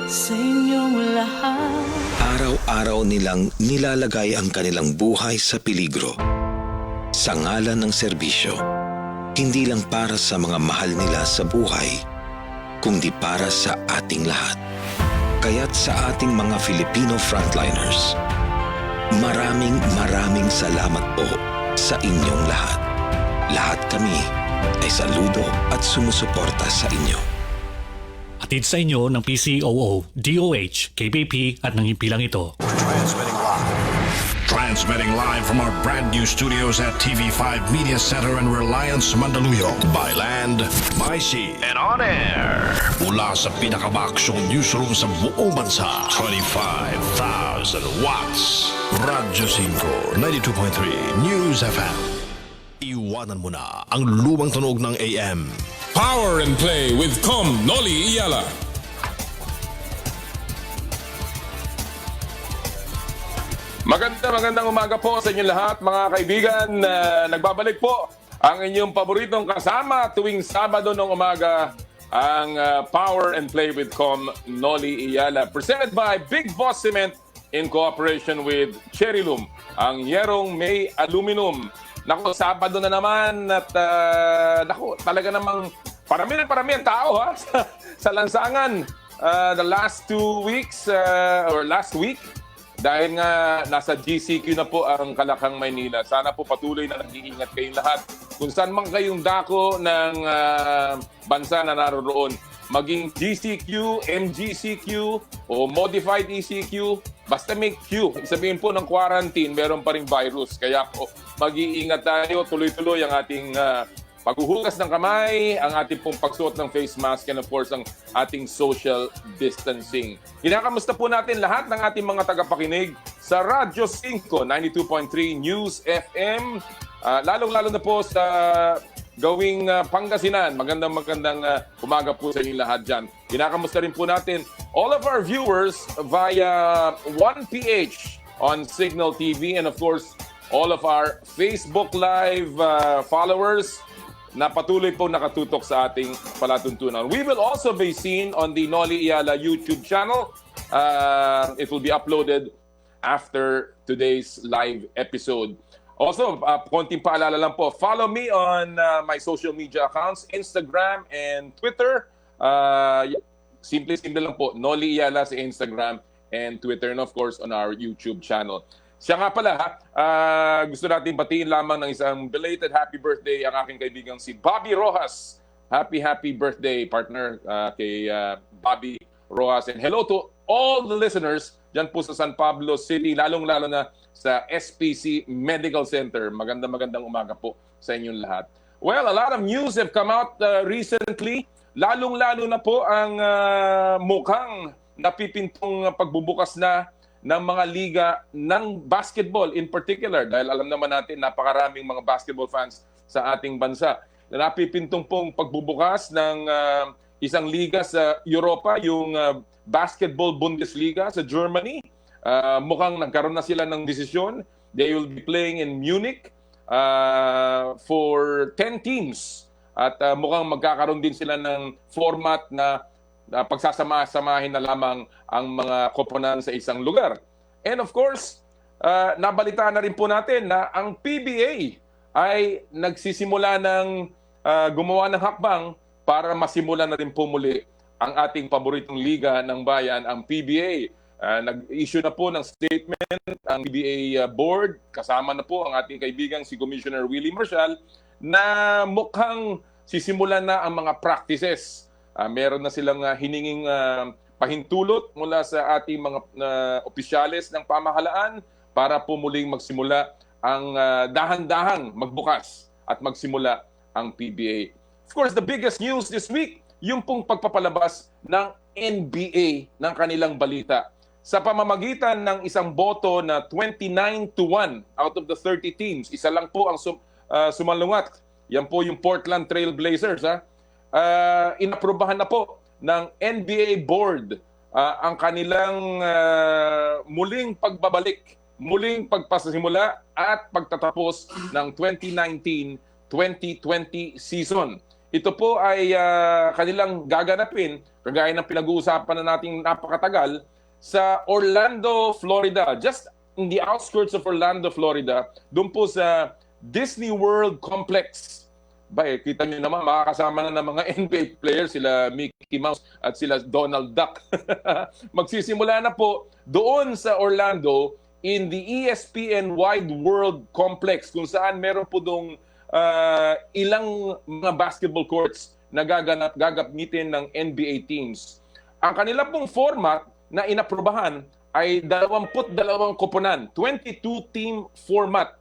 sa inyong lahat. Araw-araw nilang nilalagay ang kanilang buhay sa peligro. Sa ngalan ng serbisyo, hindi lang para sa mga mahal nila sa buhay, kundi para sa ating lahat. Kaya't sa ating mga Filipino frontliners, maraming salamat po sa inyong lahat. Lahat kami ay saludo at sumusuporta sa inyo. Atid sa inyo ng PCOO, DOH, KBP at ng himpilang ito. Transmitting live from our brand new studios at TV5 Media Center and Reliance Mandaluyong. By land, by sea, and on air. Mula sa pinakabaksyong newsroom sa buong bansa. 25,000 watts. Radyo 5, 92.3 News FM. Iwanan mo na ang lumang tunog ng AM. Power and Play with Noli Iyala. Magandang umaga po sa inyong lahat, mga kaibigan. Nagbabalik po ang inyong paboritong kasama tuwing Sabado ng umaga, ang Power and Play with Noli Iyala. Presented by Big Boss Cement in cooperation with Cherilum, ang yerong may aluminum. Naku, Sabado na naman at talaga namang parami ang tao sa lansangan the last 2 weeks or last week dahil nga nasa GCQ na po ang Kalakang Maynila. Sana po patuloy na nag-iingat kayong lahat kung saan man kayong dako ng bansa na naroon. Maging GCQ, MGCQ o modified ECQ, basta may Q. Sabihin po ng quarantine, meron pa ring virus. Kaya po mag-iingat tayo, tuloy-tuloy ang ating paghuhugas ng kamay, ang ating pong pagsuot ng face mask, and of course, ang ating social distancing. Kinakamusta po natin lahat ng ating mga tagapakinig sa Radyo 5, 92.3 News FM. Lalong-lalo na po sa gawing Pangasinan. Magandang umaga po sa inyong lahat dyan. Kinakamusta rin po natin all of our viewers via 1PH on Signal TV, and of course, all of our Facebook Live followers na patuloy po nakatutok sa ating palatuntunan. We will also be seen on the Noli Iyala YouTube channel. It will be uploaded after today's live episode. Also, konting paalala lang po, follow me on my social media accounts, Instagram and Twitter. Simple lang po, Noli Iyala sa Instagram and Twitter, and of course on our YouTube channel. Siya nga pala, gusto natin batiin lamang ng isang belated happy birthday ang aking kaibigang si Bobby Rojas. Happy birthday, partner, kay Bobby Rojas. And hello to all the listeners dyan po sa San Pablo City, lalong-lalo na sa SPC Medical Center. Magandang umaga po sa inyong lahat. Well, a lot of news have come out recently. Lalong-lalo na po ang mukhang napipintong pagbubukas na ng mga liga ng basketball in particular. Dahil alam naman natin, napakaraming mga basketball fans sa ating bansa. Napipintong pong pagbubukas ng isang liga sa Europa, yung Basketball Bundesliga sa Germany. Mukhang nagkaroon na sila ng desisyon. They will be playing in Munich for 10 teams. At mukhang magkakaroon din sila ng format na pagsasama-samahin na lamang ang mga koponan sa isang lugar. And of course, nabalita na rin po natin na ang PBA ay nagsisimula ng gumawa ng hakbang para masimula na rin po muli ang ating paboritong liga ng bayan, ang PBA. Nag-issue na po ng statement ang PBA board, kasama na po ang ating kaibigang si Commissioner Willie Marshall, na mukhang sisimulan na ang mga practices. Meron na silang hininging pahintulot mula sa ating mga opisyales ng pamahalaan para po muling magsimula ang dahan-dahang magbukas at magsimula ang PBA. Of course, the biggest news this week, yung pong pagpapalabas ng NBA ng kanilang balita. Sa pamamagitan ng isang boto na 29-1 out of the 30 teams, isa lang po ang sumalungat. Yan po yung Portland Trail Blazers. Inaprobahan na po ng NBA board ang kanilang muling pagbabalik, muling pagpasimula at pagtatapos ng 2019-2020 season. ito po ay kanilang gaganapin, kagaya ng pinag-uusapan na nating napakatagal, sa Orlando, Florida. Just in the outskirts of Orlando, Florida, doon po sa Disney World Complex. Kita nyo naman, makakasama na ng mga NBA players, sila Mickey Mouse at sila Donald Duck. Magsisimula na po doon sa Orlando in the ESPN Wide World Complex, kung saan meron po doong ilang mga basketball courts na gagamitin ng NBA teams. Ang kanila pong format na inaprubahan ay 22 koponan, 22-team format.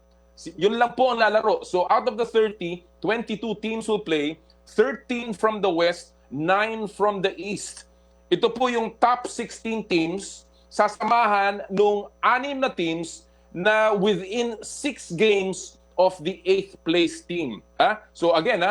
Yun lang po ang lalaro. So out of the 30, 22 teams will play, 13 from the West, 9 from the East. Ito po yung top 16 teams, sasamahan nung 6 na teams na within 6 games of the 8th place team. So again,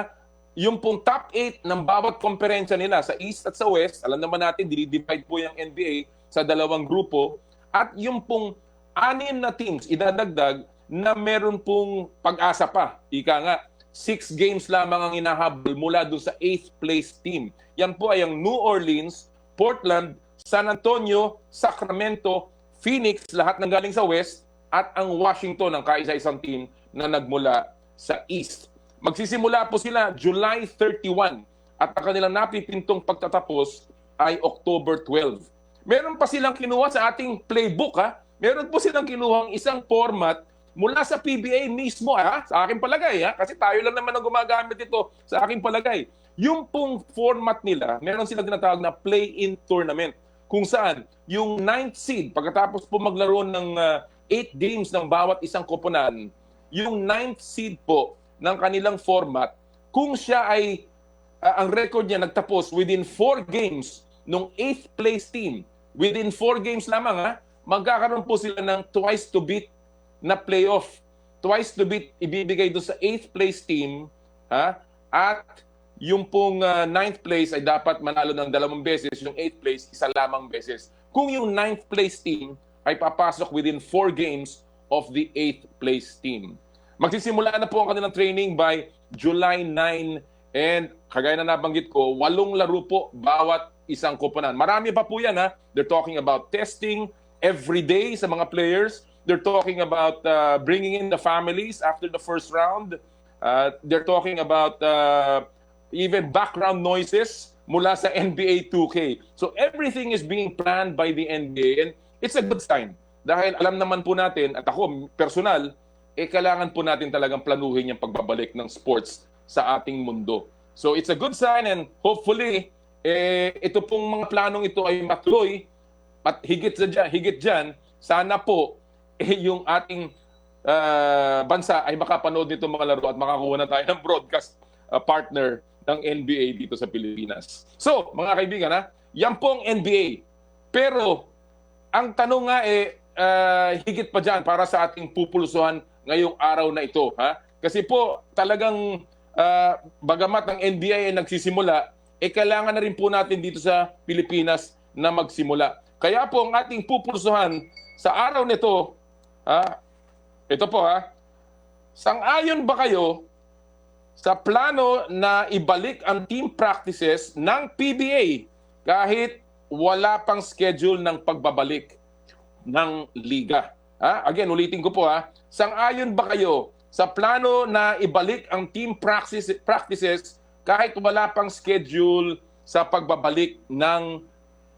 yung pong top 8 ng bawat komperensya nila sa East at sa West, alam naman natin, dinidivide po yung NBA sa dalawang grupo, at yung pong 6 na teams idadagdag na meron pong pag-asa pa. Ika nga, 6 games lamang ang inahabol mula doon sa 8th place team. Yan po ay ang New Orleans, Portland, San Antonio, Sacramento, Phoenix, lahat ng galing sa West, at ang Washington, ang kaisa-isang team na nagmula sa East. Magsisimula po sila July 31 at ang kanilang napipintong pagtatapos ay October 12. Meron pa silang kinuha sa ating playbook. Meron po silang kinuhang isang format mula sa PBA mismo, sa aking palagay, kasi tayo lang naman ang gumagamit ito sa aking palagay. Yung pong format nila, meron silang tinatawag na play-in tournament, kung saan yung 9th seed, pagkatapos po maglaro ng 8 games ng bawat isang koponan, yung 9th seed po ng kanilang format, kung siya ay, ang record niya nagtapos within 4 games ng 8th place team, within 4 games lamang, magkakaroon po sila ng twice to beat na playoff. Twice to beat ibibigay doon sa 8th place team, at yung pong 9th place ay dapat manalo ng 2 beses, yung 8th place isa lamang beses. Kung yung 9th place team ay papasok within 4 games of the 8th place team. Magsisimula na po ang kanilang training by July 9, and kagaya na nabanggit ko, 8 laro po bawat isang koponan. Marami pa po yan. They're talking about testing every day sa mga players. They're talking about bringing in the families after the first round. They're talking about even background noises mula sa NBA 2K. So everything is being planned by the NBA, and it's a good sign. Dahil alam naman po natin, at ako personal, kailangan po natin talagang planuhin yung pagbabalik ng sports sa ating mundo. So it's a good sign, and hopefully, ito pong mga planong ito ay matuloy, at higit dyan, sana po yung ating bansa ay makapanood nito mga laro at makakuha na tayo ng broadcast partner ng NBA dito sa Pilipinas. So, mga kaibigan, yan pong NBA. Pero, ang tanong nga higit pa dyan para sa ating pupulsuhan ngayong araw na ito. Kasi po, talagang bagamat ang NBA ay nagsisimula, kailangan na rin po natin dito sa Pilipinas na magsimula. Kaya po, ang ating pupulsuhan sa araw nito, ito po, sang-ayon ba kayo sa plano na ibalik ang team practices ng PBA kahit wala pang schedule ng pagbabalik ng liga? Again, ulitin ko po, sang-ayon ba kayo sa plano na ibalik ang team practices kahit wala pang schedule sa pagbabalik ng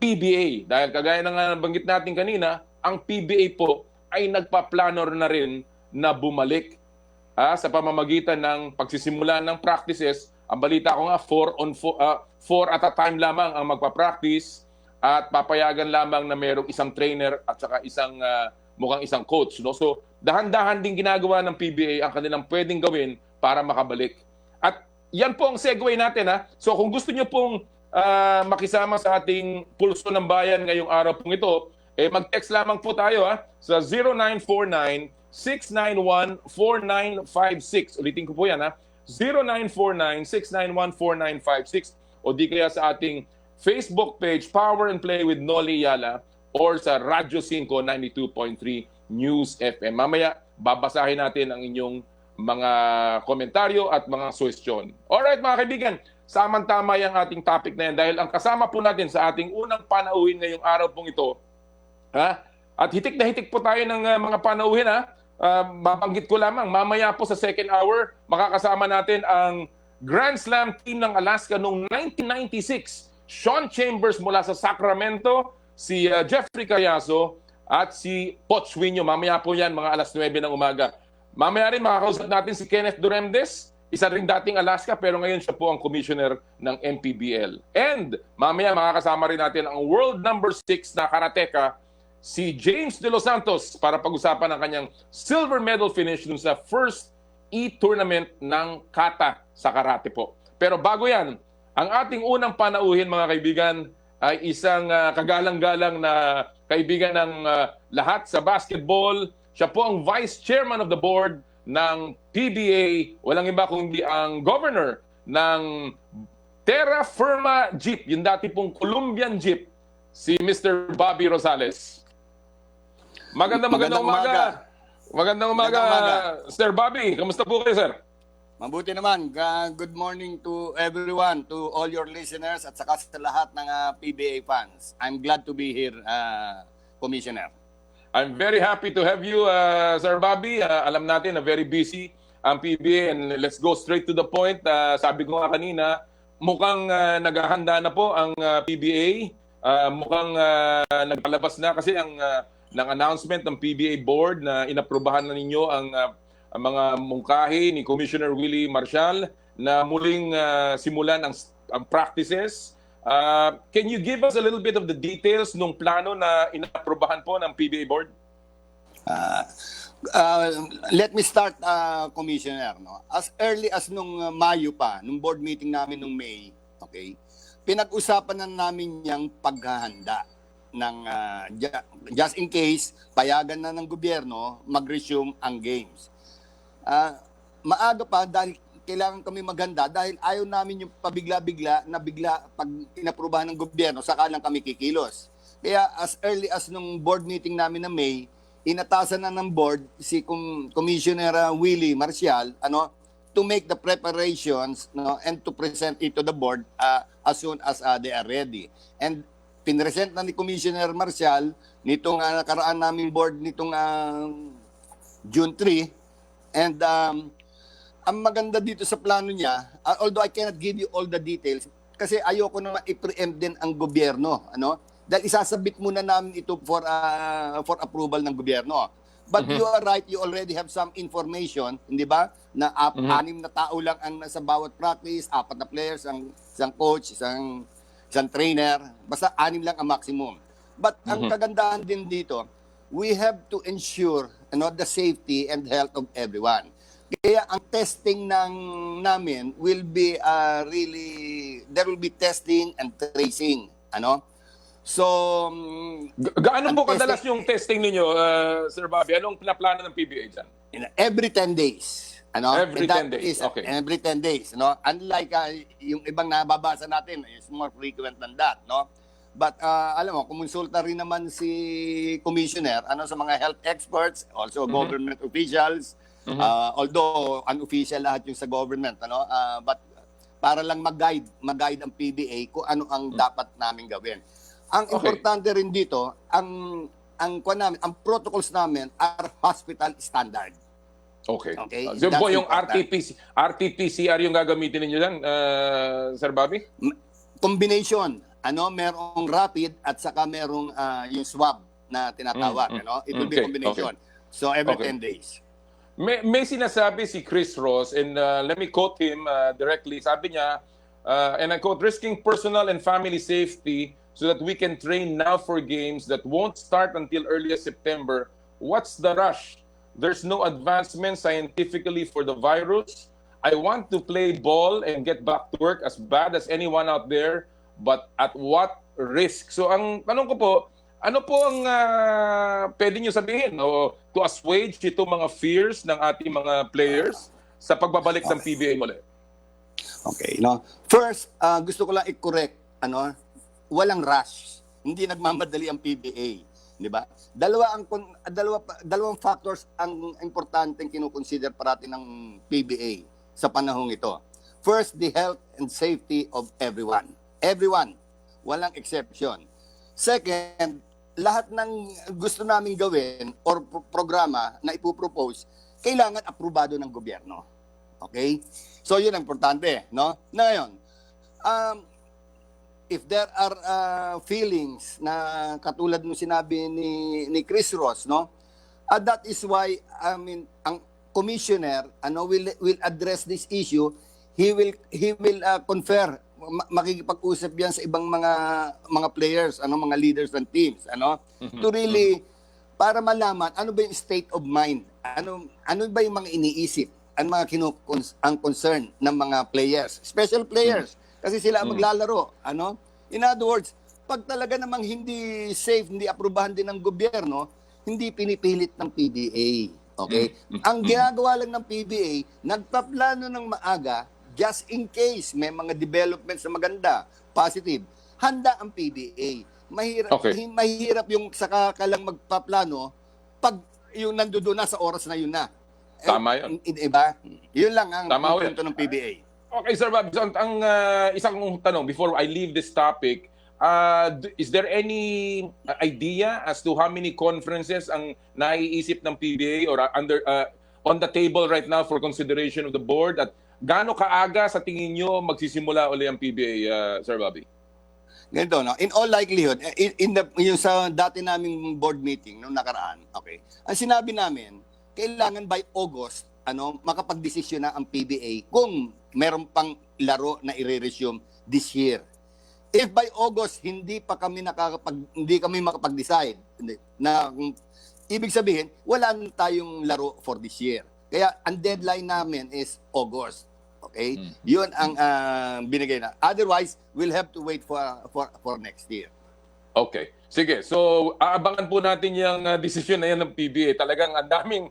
PBA? Dahil kagaya na nga nabanggit natin kanina, ang PBA po ay nagpaplano na rin na bumalik sa pamamagitan ng pagsisimula ng practices. Ang balita ko nga, 4 at a time lamang ang magpa-practice, at papayagan lamang na mayroong isang trainer at saka mukhang isang coach. No? So, dahan-dahan din ginagawa ng PBA ang kanilang pwedeng gawin para makabalik. At yan po ang segue natin. So, kung gusto nyo pong makisama sa ating Pulso ng Bayan ngayong araw pong ito, mag-text lamang po tayo sa 0949-691-4956. Ulitin ko po yan 0949-691-4956, o di kaya sa ating Facebook page, Power and Play with Noli Yala, or sa Radyo 5 92.3 News FM. Mamaya, babasahin natin ang inyong mga komentaryo at mga suwestyon. Alright mga kaibigan, samantama yung ating topic na yan dahil ang kasama po natin sa ating unang panauhin ngayong araw pong ito, at hitik na hitik po tayo ng mga panauhin. Babanggit ko lamang, mamaya po sa second hour, makakasama natin ang Grand Slam team ng Alaska noong 1996. Sean Chambers mula sa Sacramento, si Jeffrey Cariaso, at si Poch Juinio. Mamaya po yan, mga alas 9 ng umaga. Mamaya rin makakausap natin si Kenneth Duremdes, isa ring dating Alaska pero ngayon siya po ang commissioner ng MPBL. And mamaya makakasama rin natin ang world number 6 na karateka, si James De Los Santos, para pag-usapan ang kanyang silver medal finish dun sa first e-tournament ng kata sa karate po. Pero bago yan, ang ating unang panauhin mga kaibigan ay isang kagalang-galang na kaibigan ng lahat sa basketball. Siya po ang vice chairman of the board ng PBA, walang iba kundi ang governor ng Terra Firma Jeep, yung dati pong Colombian Jeep, si Mr. Bobby Rosales. Magandang umaga. Magandang umaga, Sir Bobby. Kamusta po kayo, sir? Mabuti naman. Good morning to everyone, to all your listeners at saka sa lahat ng PBA fans. I'm glad to be here, Commissioner. I'm very happy to have you, Sir Bobby. Alam natin na very busy ang PBA and let's go straight to the point. Sabi ko nga kanina, mukhang naghahanda na po ang PBA. Mukhang nagpalabas na kasi ang ng announcement ng PBA board na inaprubahan na ninyo ang mga mungkahi ni Commissioner Willie Marcial na muling simulan ang practices. Can you give us a little bit of the details nung plano na inaprubahan po ng PBA board? Let me start, Commissioner. No? As early as nung Mayo pa, nung board meeting namin nung May, okay, pinag-usapan na namin yung paghahanda ng just in case payagan na ng gobyerno mag-resume ang games. Maaga pa dahil kailangan kami maganda dahil ayaw namin yung pabigla-bigla na bigla pag inaprubahan ng gobyerno saka lang kami kikilos. Kaya as early as nung board meeting namin na May, inatasan na ng board si Commissioner Willie Marcial to make the preparations and to present it to the board as soon as they are ready. And pinresent na ni Commissioner Marcial nitong nakaraan naming board nitong June 3. And ang maganda dito sa plano niya, although I cannot give you all the details, kasi ayoko naman i-preempt din ang gobyerno. Dahil isasabit muna namin ito for approval ng gobyerno. But you are right, you already have some information, hindi ba? Na 6 na tao lang ang nasa bawat practice, 4 na players, isang coach, isang trainer, basta 6 lang ang maximum. But ang kagandahan din dito, we have to ensure the safety and health of everyone. Kaya ang testing namin will be there will be testing and tracing. So, gaano po kadalas yung testing ninyo, Sir Bobby? Anong pinaplano ng PBA dyan? Every 10 days. Every 10 days, okay. Every 10 days. Unlike yung ibang nababasa natin, is more frequent than that. But alam mo, kumonsulta rin naman si Commissioner sa mga health experts, also government officials, although unofficial lahat yung sa government. But para lang mag-guide ang PBA kung ano ang dapat namin gawin. Ang importante rin dito, ang protocols namin are hospital standard. Okay. So po yung RT-PCR yung gagamitin ninyo lang, Sir Bobby? Combination. Merong rapid at saka merong yung swab na tinatawag. It will be combination. Okay. So every 10 days. May sinasabi si Chris Ross and let me quote him directly. Sabi niya, and I quote, risking personal and family safety so that we can train now for games that won't start until early September. What's the rush? There's no advancement scientifically for the virus. I want to play ball and get back to work as bad as anyone out there, but at what risk? So ang tanong ko po, ano po ang pwede nyo sabihin to assuage itong mga fears ng ating mga players sa pagbabalik ng PBA muli? Okay. First, gusto ko lang i-correct, walang rush. Hindi nagmamadali ang PBA. Di ba? Dalawang factors ang importanteng kinukonsider parati ng PBA sa panahong ito. First, the health and safety of everyone. Everyone. Walang exception. Second, lahat ng gusto namin gawin or programa na ipopropose, kailangan aprobado ng gobyerno. Okay? So, yun ang importante. No? Na ngayon, if there are feelings na katulad ng sinabi ni Chris Ross, no? That is why, I mean, ang commissioner will address this issue. He will confer, makikipag-usap yan sa ibang mga players, mga leaders ng teams, to really para malaman ano ba yung state of mind, ano ba yung mga iniisip, ang mga ang concern ng mga players, special players, kasi sila ang maglalaro, In other words, pag talaga namang hindi safe, hindi aprubahan din ng gobyerno, hindi pinipilit ng PBA. Okay? Ang ginagawa lang ng PBA, nagpaplano ng maaga, just in case may mga developments na maganda, positive, handa ang PBA. Mahirap yung saka ka lang magpaplano pag yung nandoon na sa oras na yun na. Tama yun. Diba? Yun lang ang Tama punto ng PBA. Okay, Sir Bob. So, ang isang tanong before I leave this topic, is there any idea as to how many conferences ang naiisip ng PBA or on the table right now for consideration of the board? At gaano kaaga sa tingin nyo magsisimula uli ang PBA, Sir Bobby? Ganito, no? In all likelihood, yung sa dati naming board meeting nung nakaraan, okay, ang sinabi namin, kailangan by August, makapag-desisyon na ang PBA kung meron pang laro na i-resume this year. If by August hindi kami makapag-decide na ibig sabihin wala na tayong laro for this year. Kaya ang deadline namin is August. Okay? Yun ang binigay na. Otherwise, we'll have to wait for next year. Okay. Sige. So, aabangan po natin yung decision na yan ng PBA. Talagang ang daming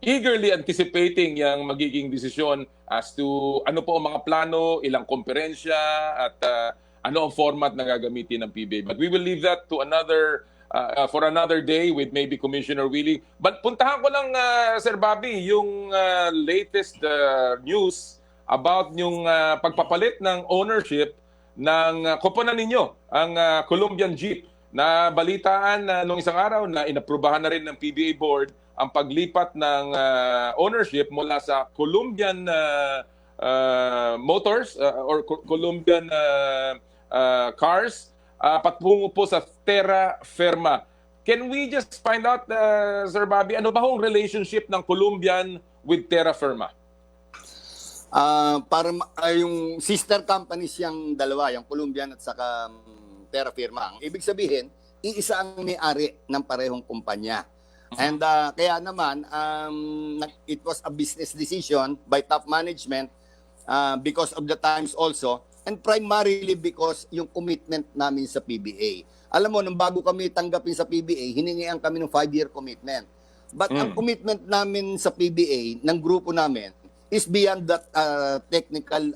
eagerly anticipating yung magiging desisyon as to ano po ang mga plano, ilang komperensya, at ano ang format na gagamitin ng PBA. But we will leave that to for another day with maybe Commissioner Willie. But puntahan ko lang, Sir Bobby, yung latest news about yung pagpapalit ng ownership ng koponan ninyo, ang Colombian Jeep. Na balitaan nung isang araw na inaprubahan na rin ng PBA board ang paglipat ng ownership mula sa Colombian Motors or Colombian Cars patungo po sa Terra Firma. Can we just find out, Sir Bobby, ano ba hong relationship ng Colombian with Terra Firma? Yung sister companies yung dalawa, yung Colombian at saka Terra Firma. Ang ibig sabihin, iisa ang may-ari ng parehong kumpanya. And kaya naman, it was a business decision by top management because of the times also, and primarily because yung commitment namin sa PBA. Alam mo, nung bago kami tanggapin sa PBA, hiningian kami ng 5-year commitment. But ang commitment namin sa PBA, ng grupo namin, is beyond that technical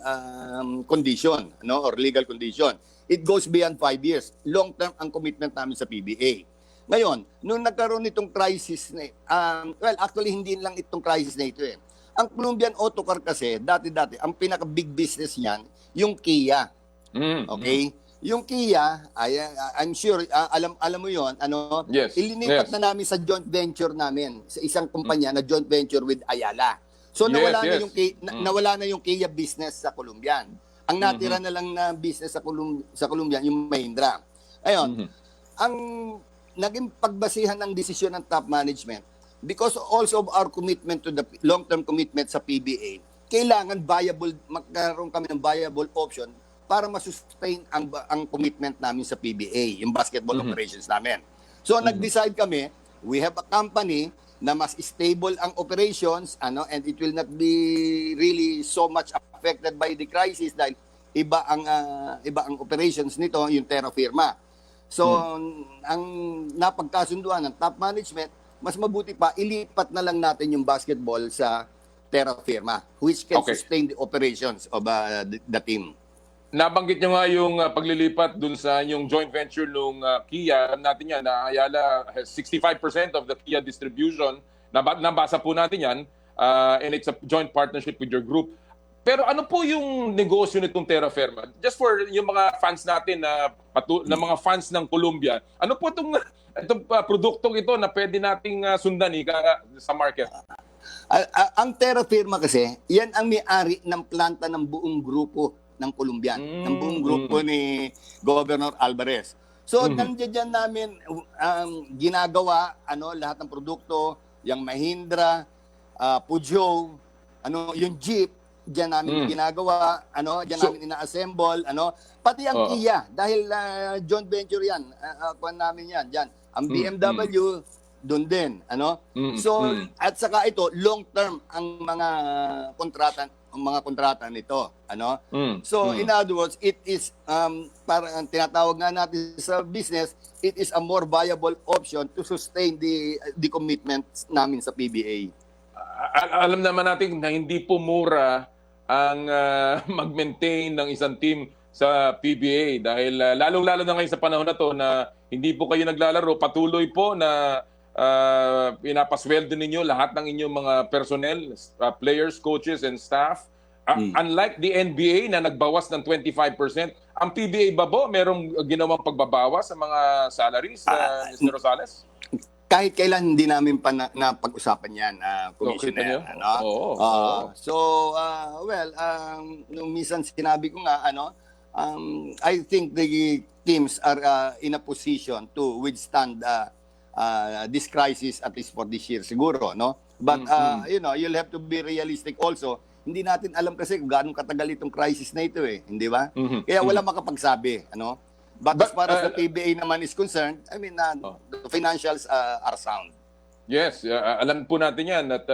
condition, or legal condition. It goes beyond 5 years. Long-term ang commitment namin sa PBA. Ngayon, nung nagkaroon nitong crisis, actually hindi lang itong crisis na ito eh. Ang Colombian Auto Car kasi, dati-dati, ang pinaka-big business niyan, yung Kia. Okay? Yung Kia, I'm sure, alam mo yon, Yes. ilinipat na namin sa joint venture namin, sa isang kumpanya na joint venture with Ayala. So nawala na yung Kia business sa Colombian. Ang natira na lang na business sa Colombian, yung Mahindra. Ayun, ang naging pagbasihan ng desisyon ng top management, because also of our commitment to the long-term commitment sa PBA, kailangan magkaroon kami ng viable option para masustain ang commitment namin sa PBA, yung basketball operations namin. So nag-decide kami, we have a company na mas stable ang operations, and it will not be really so much affected by the crisis dahil iba ang operations nito, yung Terra Firma. So ang napagkasunduan ng top management, mas mabuti pa ilipat na lang natin yung basketball sa Terra Firma, which can sustain the operations of the team. Nabanggit nyo nga yung paglilipat dun sa yung joint venture nung Kia. Alam natin yan, na Ayala has 65% of the Kia distribution. Nabasa po natin yan, and it's a joint partnership with your group. Pero ano po yung negosyo nitong Terra Firma? Just for yung mga fans natin na mga fans ng Colombia, ano po itong produktong ito na pwede nating sundan sa market? Ang Terra Firma kasi, yan ang may-ari ng planta ng buong grupo ng Colombian, ng buong grupo ni Governor Alvarez. So, nandiyan dyan namin ginagawa lahat ng produkto, yung Mahindra, Peugeot, yung Jeep, diyan namin ginagawa, diyan namin ina-assemble, pati ang Kia dahil joint venture 'yan. Kuan namin 'yan, diyan. Ang BMW doon din, So at saka ito long term ang mga kontrata nito, So in other words, it is parang tinatawag nga natin sa business, it is a more viable option to sustain the commitments namin sa PBA. Alam naman natin na hindi po mura ang mag-maintain ng isang team sa PBA dahil lalong-lalo na ngayon sa panahon na to na hindi po kayo naglalaro, patuloy po na pinapasweldo ninyo lahat ng inyong mga personnel, players, coaches, and staff. Unlike the NBA na nagbawas ng 25%, ang PBA ba po merong ginawang pagbabawas sa mga salaries, Mr. Rosales? Kahit kailan hindi namin pa napag-usapan yan, Commissioner. Nung minsan sinabi ko nga, I think the teams are in a position to withstand this crisis at least for this year siguro, But, you'll have to be realistic also. Hindi natin alam kasi kung gaano katagal itong crisis na ito hindi ba? Kaya wala makapagsabi, But as far as the PBA naman is concerned, I mean, the financials are sound. Yes, alam po natin yan at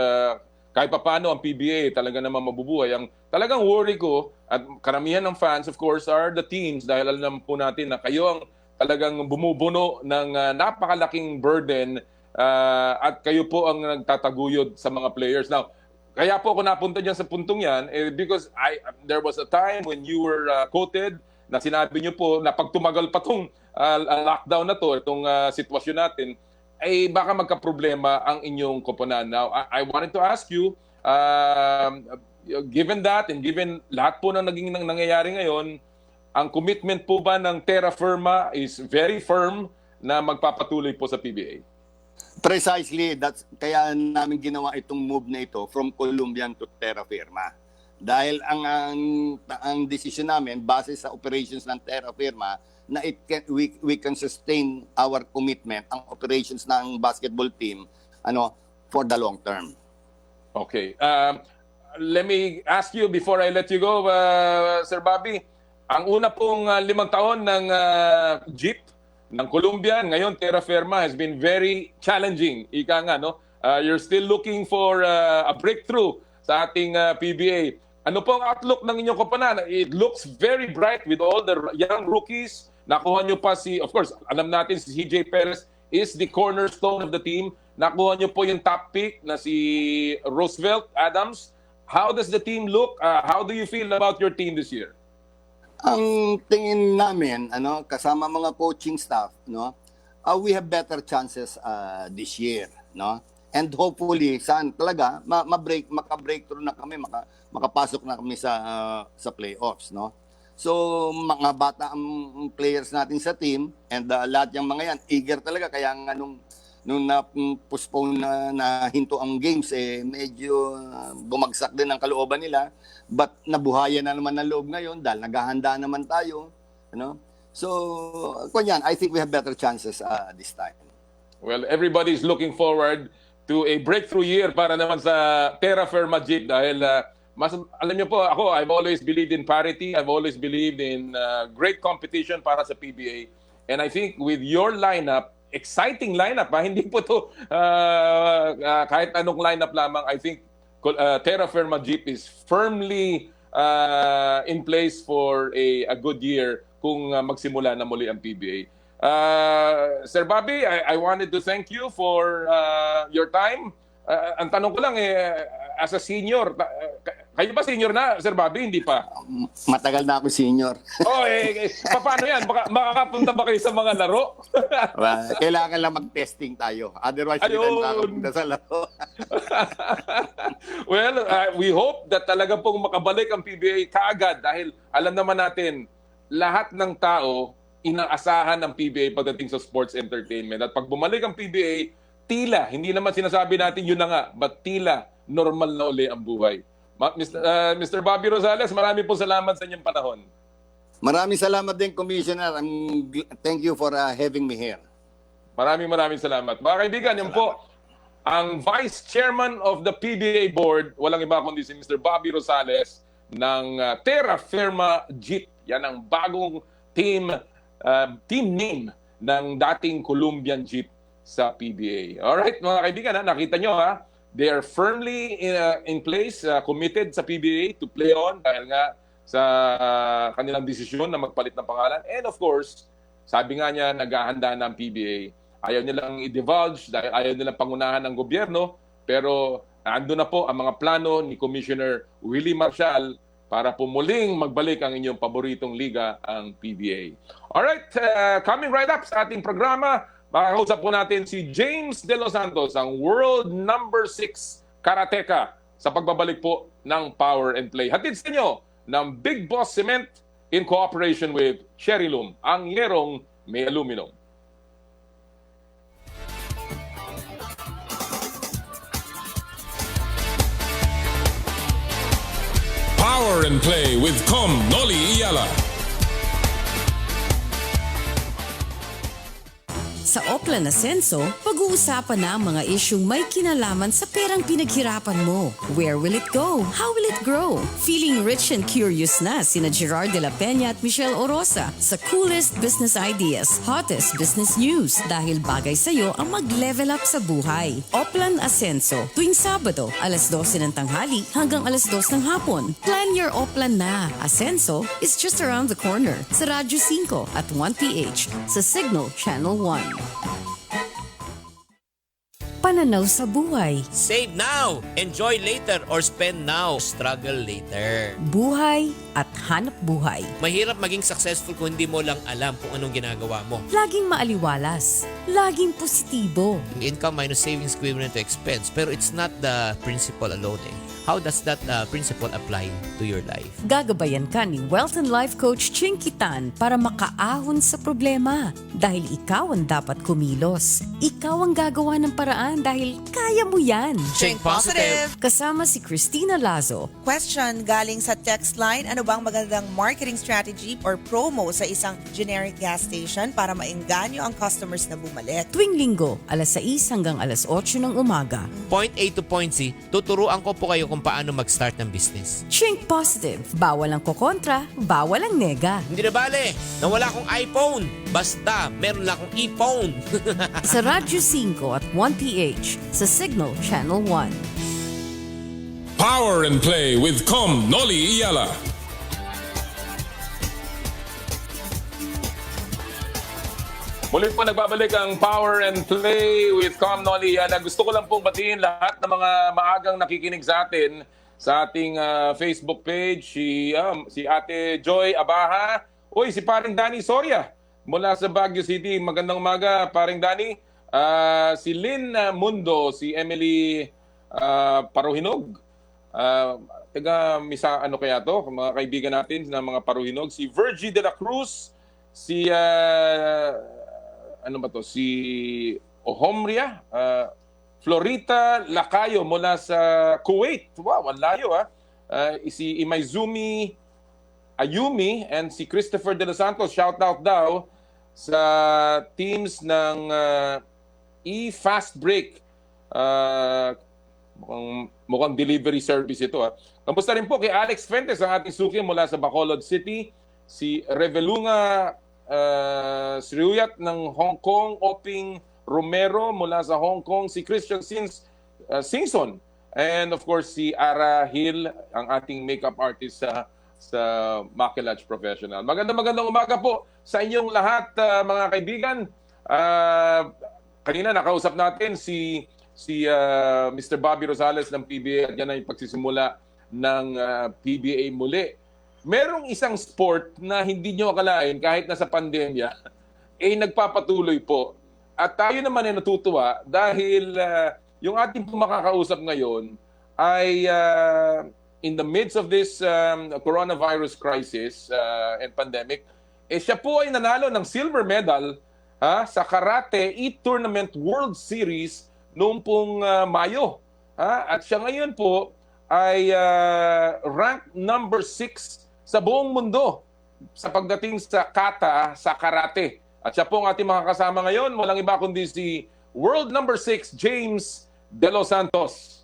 kahit pa paano ang PBA talaga naman mabubuhay. Ang talagang worry ko at karamihan ng fans of course are the teams dahil alam po natin na kayo ang talagang bumubuno ng napakalaking burden at kayo po ang nagtataguyod sa mga players. Now, kaya po ako napunta dyan sa puntong yan because there was a time when you were quoted na sinabi niyo po na pag tumagal pa itong lockdown na to, itong sitwasyon natin, ay baka magka-problema ang inyong koponan. Now, I wanted to ask you, given that and given lahat po na naging nangyayari ngayon, ang commitment po ba ng Terra Firma is very firm na magpapatuloy po sa PBA? Precisely, kaya namin ginawa itong move na ito from Colombian to Terra Firma. Dahil ang decision namin base sa operations ng Terra Firma na we can sustain our commitment ang operations ng basketball team for the long term. Okay. Let me ask you before I let you go, Sir Bobby. Ang una pong 5 taon ng Jeep ng Colombian, ngayon Terra Firma has been very challenging. Ika nga, you're still looking for a breakthrough sa ating PBA. Ano po ang outlook ng inyong koponan? It looks very bright with all the young rookies. Nakuha nyo pa of course, alam natin si CJ Perez is the cornerstone of the team. Nakuha nyo po yung top pick na si Roosevelt Adams. How does the team look? How do you feel about your team this year? Ang tingin namin, kasama mga coaching staff, we have better chances this year, And hopefully, saan talaga maka-breakthrough na kami, makapasok na kami sa playoffs, So, mga bata ang players natin sa team and lahat yung mga yan eager talaga kaya nga nung na-postpone na hinto ang games medyo bumagsak din ang kalooban nila but nabuhayan na naman ang loob ngayon dahil naghahanda naman tayo, So, kunyan, I think we have better chances this time. Well, everybody's looking forward to a breakthrough year para naman sa Terra Firma Jeep dahil alam niyo po, I've always believed in parity. I've always believed in great competition para sa PBA. And I think with your lineup, exciting lineup, hindi po to kahit anong lineup lamang, I think Terra Firma Jeep is firmly in place for a good year kung magsimula na muli ang PBA. Sir Bobby, I wanted to thank you for your time. Ang tanong ko lang as a senior, Kayo ba senior na, Sir Bobby? Hindi pa. Matagal na ako senior. Oh, paano yan? Makakapunta ba kayo sa mga laro? Kailangan lang mag-testing tayo. Otherwise, hindi tayo makakapunta sa laro. Well, we hope that talaga pong makabalik ang PBA kaagad dahil alam naman natin, lahat ng tao inaasahan ng PBA pagdating sa sports entertainment. At pag bumalik ang PBA, tila, hindi naman sinasabi natin yun na nga, but tila, normal na uli ang buhay. Mr. Bobby Rosales, marami po salamat sa inyong panahon. Maraming salamat din, Commissioner. Thank you for having me here. Maraming salamat. Mga kaibigan, yun po, ang Vice Chairman of the PBA Board, walang iba kundi si Mr. Bobby Rosales ng Terra Firma Jeep. Yan ang bagong team name ng dating Colombian Jeep sa PBA. Alright, mga kaibigan, nakita nyo they are firmly in place, committed sa PBA to play on dahil nga sa kanilang desisyon na magpalit ng pangalan. And of course, sabi nga niya, naghahanda ng PBA. Ayaw nilang i-divulge dahil ayaw nilang pangunahan ng gobyerno, pero ando na po ang mga plano ni Commissioner Willie Marshall para po muling magbalik ang inyong paboritong liga, ang PBA. Alright, coming right up sa ating programa, makakausap po natin si James De Los Santos, ang world number 6 karateka sa pagbabalik po ng Power and Play. Hatid sa inyo ng Big Boss Cement in cooperation with Cherry Loom, ang ngayong may aluminum. Power and Play with Noli Iyala. Sa Oplan Asenso, pag-uusapan na ang mga isyung may kinalaman sa perang pinaghirapan mo. Where will it go? How will it grow? Feeling rich and curious na sina Gerard de la Peña at Michelle Orosa sa coolest business ideas, hottest business news dahil bagay sa'yo ang mag-level up sa buhay. Oplan Asenso, tuwing Sabado, alas 12 ng tanghali hanggang alas 2 ng hapon. Plan your Oplan na. Asenso is just around the corner sa Radyo 5 at 1PH sa Signal Channel 1. Pananaw sa buhay. Save now, enjoy later, or spend now, struggle later. Buhay at hanap buhay. Mahirap maging successful kung hindi mo lang alam kung anong ginagawa mo. Laging maaliwalas. Laging positibo. Income minus savings equivalent to expense, pero it's not the principle alone How does that principle apply to your life? Gagabayan ka ni Wealth and Life Coach Ching Kitan para makaahon sa problema. Dahil ikaw ang dapat kumilos. Ikaw ang gagawa ng paraan dahil kaya mo yan. Ching Positive! Kasama si Christina Lazo. Question galing sa text line, ano bang magandang marketing strategy or promo sa isang generic gas station para maengganyo ang customers na bumalik? Tuwing linggo, alas 6 hanggang alas 8 ng umaga. Point A to point C, tuturuan ko po kayo kung paano mag-start ng business. Think positive. Bawal ang kokontra, bawal ang nega. Hindi na bale, nawala akong iPhone. Basta, meron lang akong e-phone. Sa Radyo 5 at 1PH, sa Signal Channel 1. Power and Play with Noli Iyala. Muli po nagbabalik ang Power and Play with Noli Iyala. Gusto ko lang pong batiin lahat ng mga maagang nakikinig sa atin sa ating Facebook page. Si Ate Joy Abaha. Uy, si paring Danny Soria mula sa Baguio City. Magandang umaga, paring Danny. Si Lynn Mundo, si Emily Paruhinog. Misa ano kaya to? Mga kaibigan natin na mga Paruhinog. Si Virgie de la Cruz. Si si Ohomria, Florita Lacayo mula sa Kuwait. Wow, ang layo si Imaizumi Ayumi and si Christopher De Los Santos, shout out daw sa teams ng e-fast break. Mukhang delivery service ito. Kamusta rin po kay Alex Fuentes, ang ating suki mula sa Bacolod City. Si Revelunga Sriyat ng Hong Kong, Oping Romero mula sa Hong Kong, si Christian Singson, and of course si Ara Hill, ang ating makeup artist sa Makilaj Professional. Magandang umaga po sa inyong lahat, mga kaibigan. Kanina nakausap natin si Mr. Bobby Rosales ng PBA at yan ay pagsisimula ng PBA muli. Merong isang sport na hindi nyo akalain kahit nasa pandemya, nagpapatuloy po. At tayo naman ay natutuwa dahil yung ating makakausap ngayon ay in the midst of this coronavirus crisis and pandemic, siya po ay nanalo ng silver medal sa Karate E-Tournament World Series noong pong Mayo. At siya ngayon po ay ranked number 6 sa buong mundo sa pagdating sa kata sa karate. At siya po ang ating makakasama ngayon, walang iba kundi si world number 6, James De Los Santos.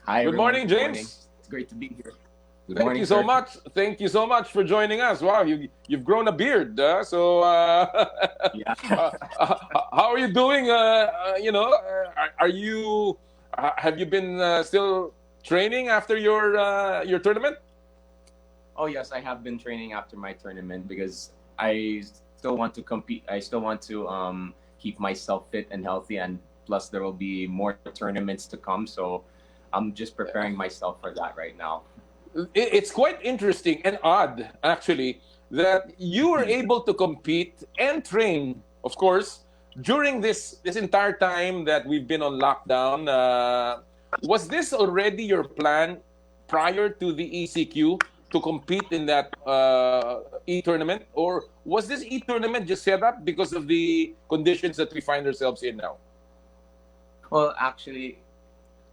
Hi, Good morning, James. Morning. It's great to be here. Good Thank morning, you so sir. much. Thank you so much for joining us. Wow, you've grown a beard. Yeah. How are you doing? Are you have you been still training after your tournament? Oh yes, I have been training after my tournament because I still want to compete. I still want to keep myself fit and healthy, and plus there will be more tournaments to come. So I'm just preparing myself for that right now. It's quite interesting and odd, actually, that you were able to compete and train, of course, during this entire time that we've been on lockdown. Was this already your plan prior to the ECQ to compete in that e-tournament? Or was this e-tournament just set up because of the conditions that we find ourselves in now? Well, actually,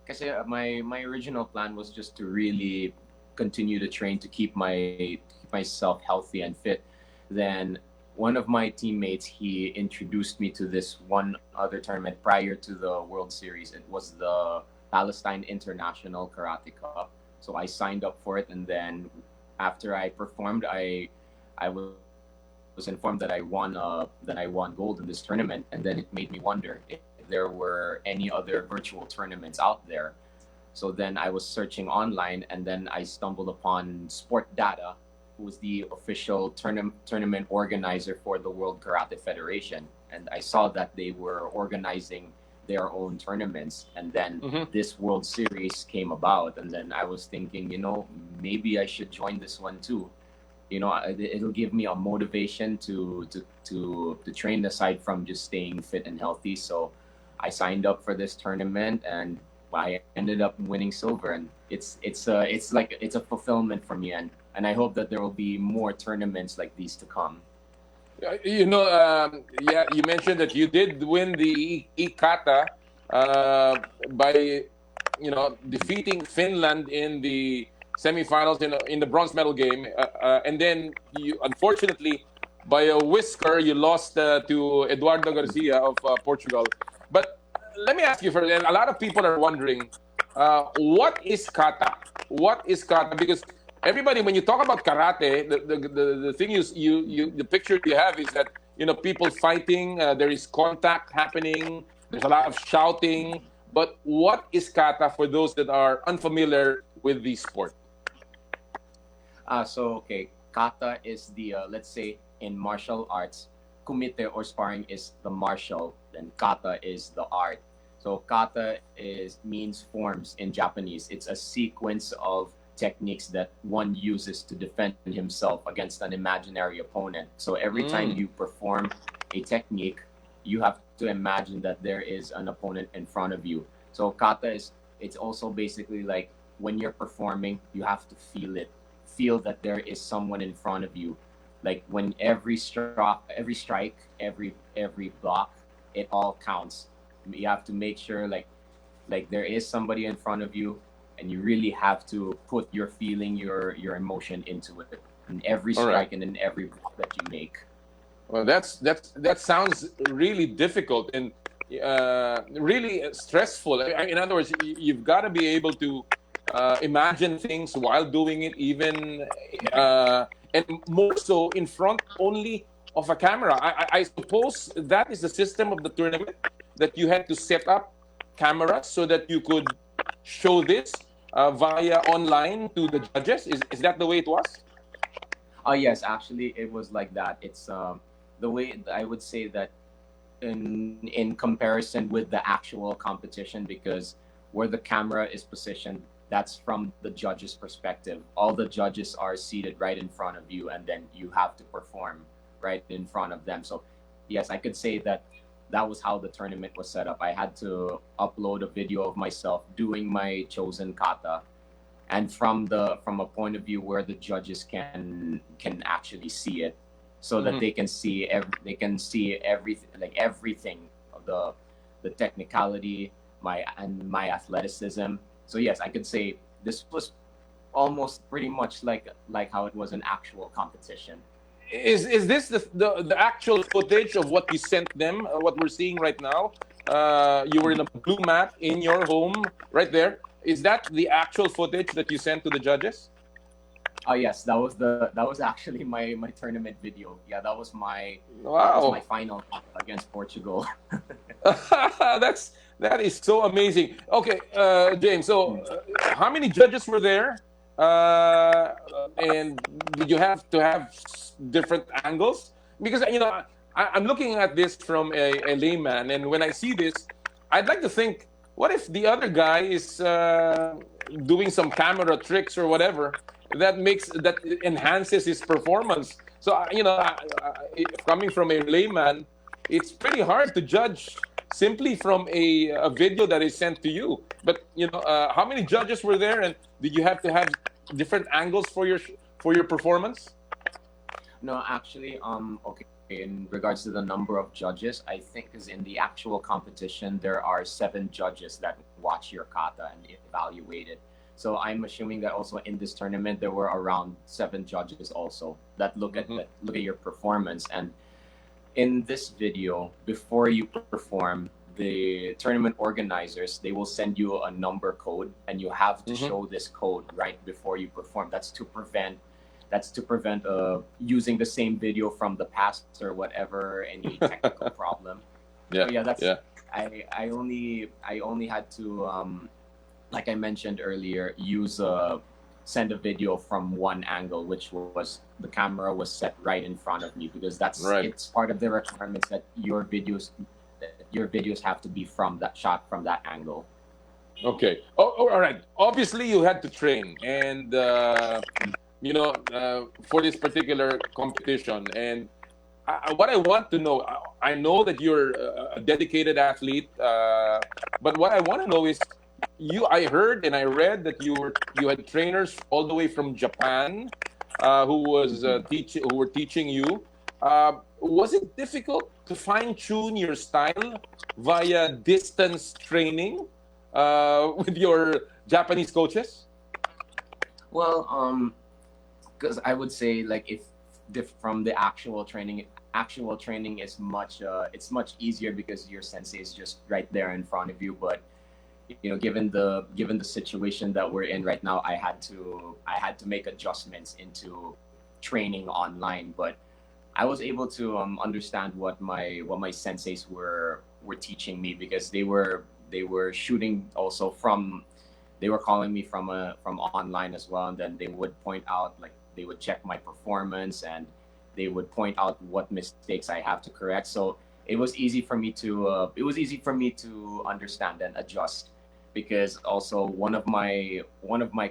kasi my original plan was just to really continue to train to keep myself healthy and fit. Then one of my teammates, he introduced me to this one other tournament prior to the World Series. It was the Palestine International Karate Cup. So I signed up for it, and then after I performed, I was informed that I won gold in this tournament, and then it made me wonder if there were any other virtual tournaments out there. So then I was searching online, and then I stumbled upon Sport Data, who was the official tournament organizer for the World Karate Federation, and I saw that they were organizing their own tournaments, and then this World Series came about, and then I was thinking, maybe I should join this one too. It'll give me a motivation to train aside from just staying fit and healthy. So I signed up for this tournament, and I ended up winning silver, and it's a fulfillment for me, and I hope that there will be more tournaments like these to come. You mentioned that you did win the Ikata by defeating Finland in the semifinals in the bronze medal game, and then you, unfortunately, by a whisker, you lost to Eduardo Garcia of Portugal. But let me ask you first, and a lot of people are wondering, what is kata? What is kata? Because everybody, when you talk about karate, the thing the picture you have is that people fighting, there is contact happening, there's a lot of shouting. But what is kata for those that are unfamiliar with the sport? Kata is the let's say in martial arts, kumite or sparring is the martial, then kata is the art. So kata means forms in Japanese. It's a sequence of techniques that one uses to defend himself against an imaginary opponent. So every time you perform a technique, you have to imagine that there is an opponent in front of you. So kata it's also basically like when you're performing, you have to feel that there is someone in front of you. Like when every strike, every block, it all counts. You have to make sure like there is somebody in front of you, and you really have to put your feeling, your emotion into it in every strike and in every block that you make. Well, that sounds really difficult and really stressful. In other words, you've got to be able to imagine things while doing it, even and more so in front only of a camera. I suppose that is the system of the tournament, that you had to set up cameras so that you could show this via online to the judges. Is that the way it was? Yes, actually it was like that. It's the way I would say that in comparison with the actual competition, because where the camera is positioned, that's from the judge's perspective. All the judges are seated right in front of you, and then you have to perform right in front of them. So yes, I could say that that was how the tournament was set up. I had to upload a video of myself doing my chosen kata, and from a point of view where the judges can actually see it, so that they can see everything, like everything, the technicality, my athleticism. So yes, I could say this was almost pretty much like how it was an actual competition. Is this the actual footage of what you sent them? What we're seeing right now? You were in a blue mat in your home, right there. Is that the actual footage that you sent to the judges? Oh yes, that was actually my tournament video. Yeah, that was my final against Portugal. That is so amazing. Okay, James. So, how many judges were there? And did you have to have different angles? Because I'm looking at this from a layman, and when I see this, I'd like to think, what if the other guy is doing some camera tricks or whatever that enhances his performance? So coming from a layman, it's pretty hard to judge simply from a video that is sent to you. But how many judges were there, and did you have to have different angles for your performance? No, actually, okay. In regards to the number of judges, I think is in the actual competition there are 7 judges that watch your kata and evaluate it. So I'm assuming that also in this tournament there were around 7 judges also that look at your performance. And in this video, before you perform, the tournament organizers, they will send you a number code, and you have to show this code right before you perform. That's to prevent using the same video from the past or whatever, any technical problem. Yeah, so yeah, that's yeah. I only had to like I mentioned earlier, send a video from one angle, which was the camera was set right in front of me, because it's part of the requirements that your videos have to be shot from that angle. Okay. Oh, all right. Obviously, you had to train, and for this particular competition. And what I want to know, I know that you're a dedicated athlete, but what I want to know is, I heard and I read that you had trainers all the way from Japan, who were teaching you. Was it difficult to fine-tune your style via distance training with your Japanese coaches? Well, because I would say, like, from the actual training is it's much easier because your sensei is just right there in front of you. But given the situation that we're in right now, I had to make adjustments into training online. But I was able to understand what my senseis were teaching me, because they were shooting also they were calling me from online as well, and then they would point out, like, they would check my performance, and they would point out what mistakes I have to correct. So it was easy for me to understand and adjust, because also one of my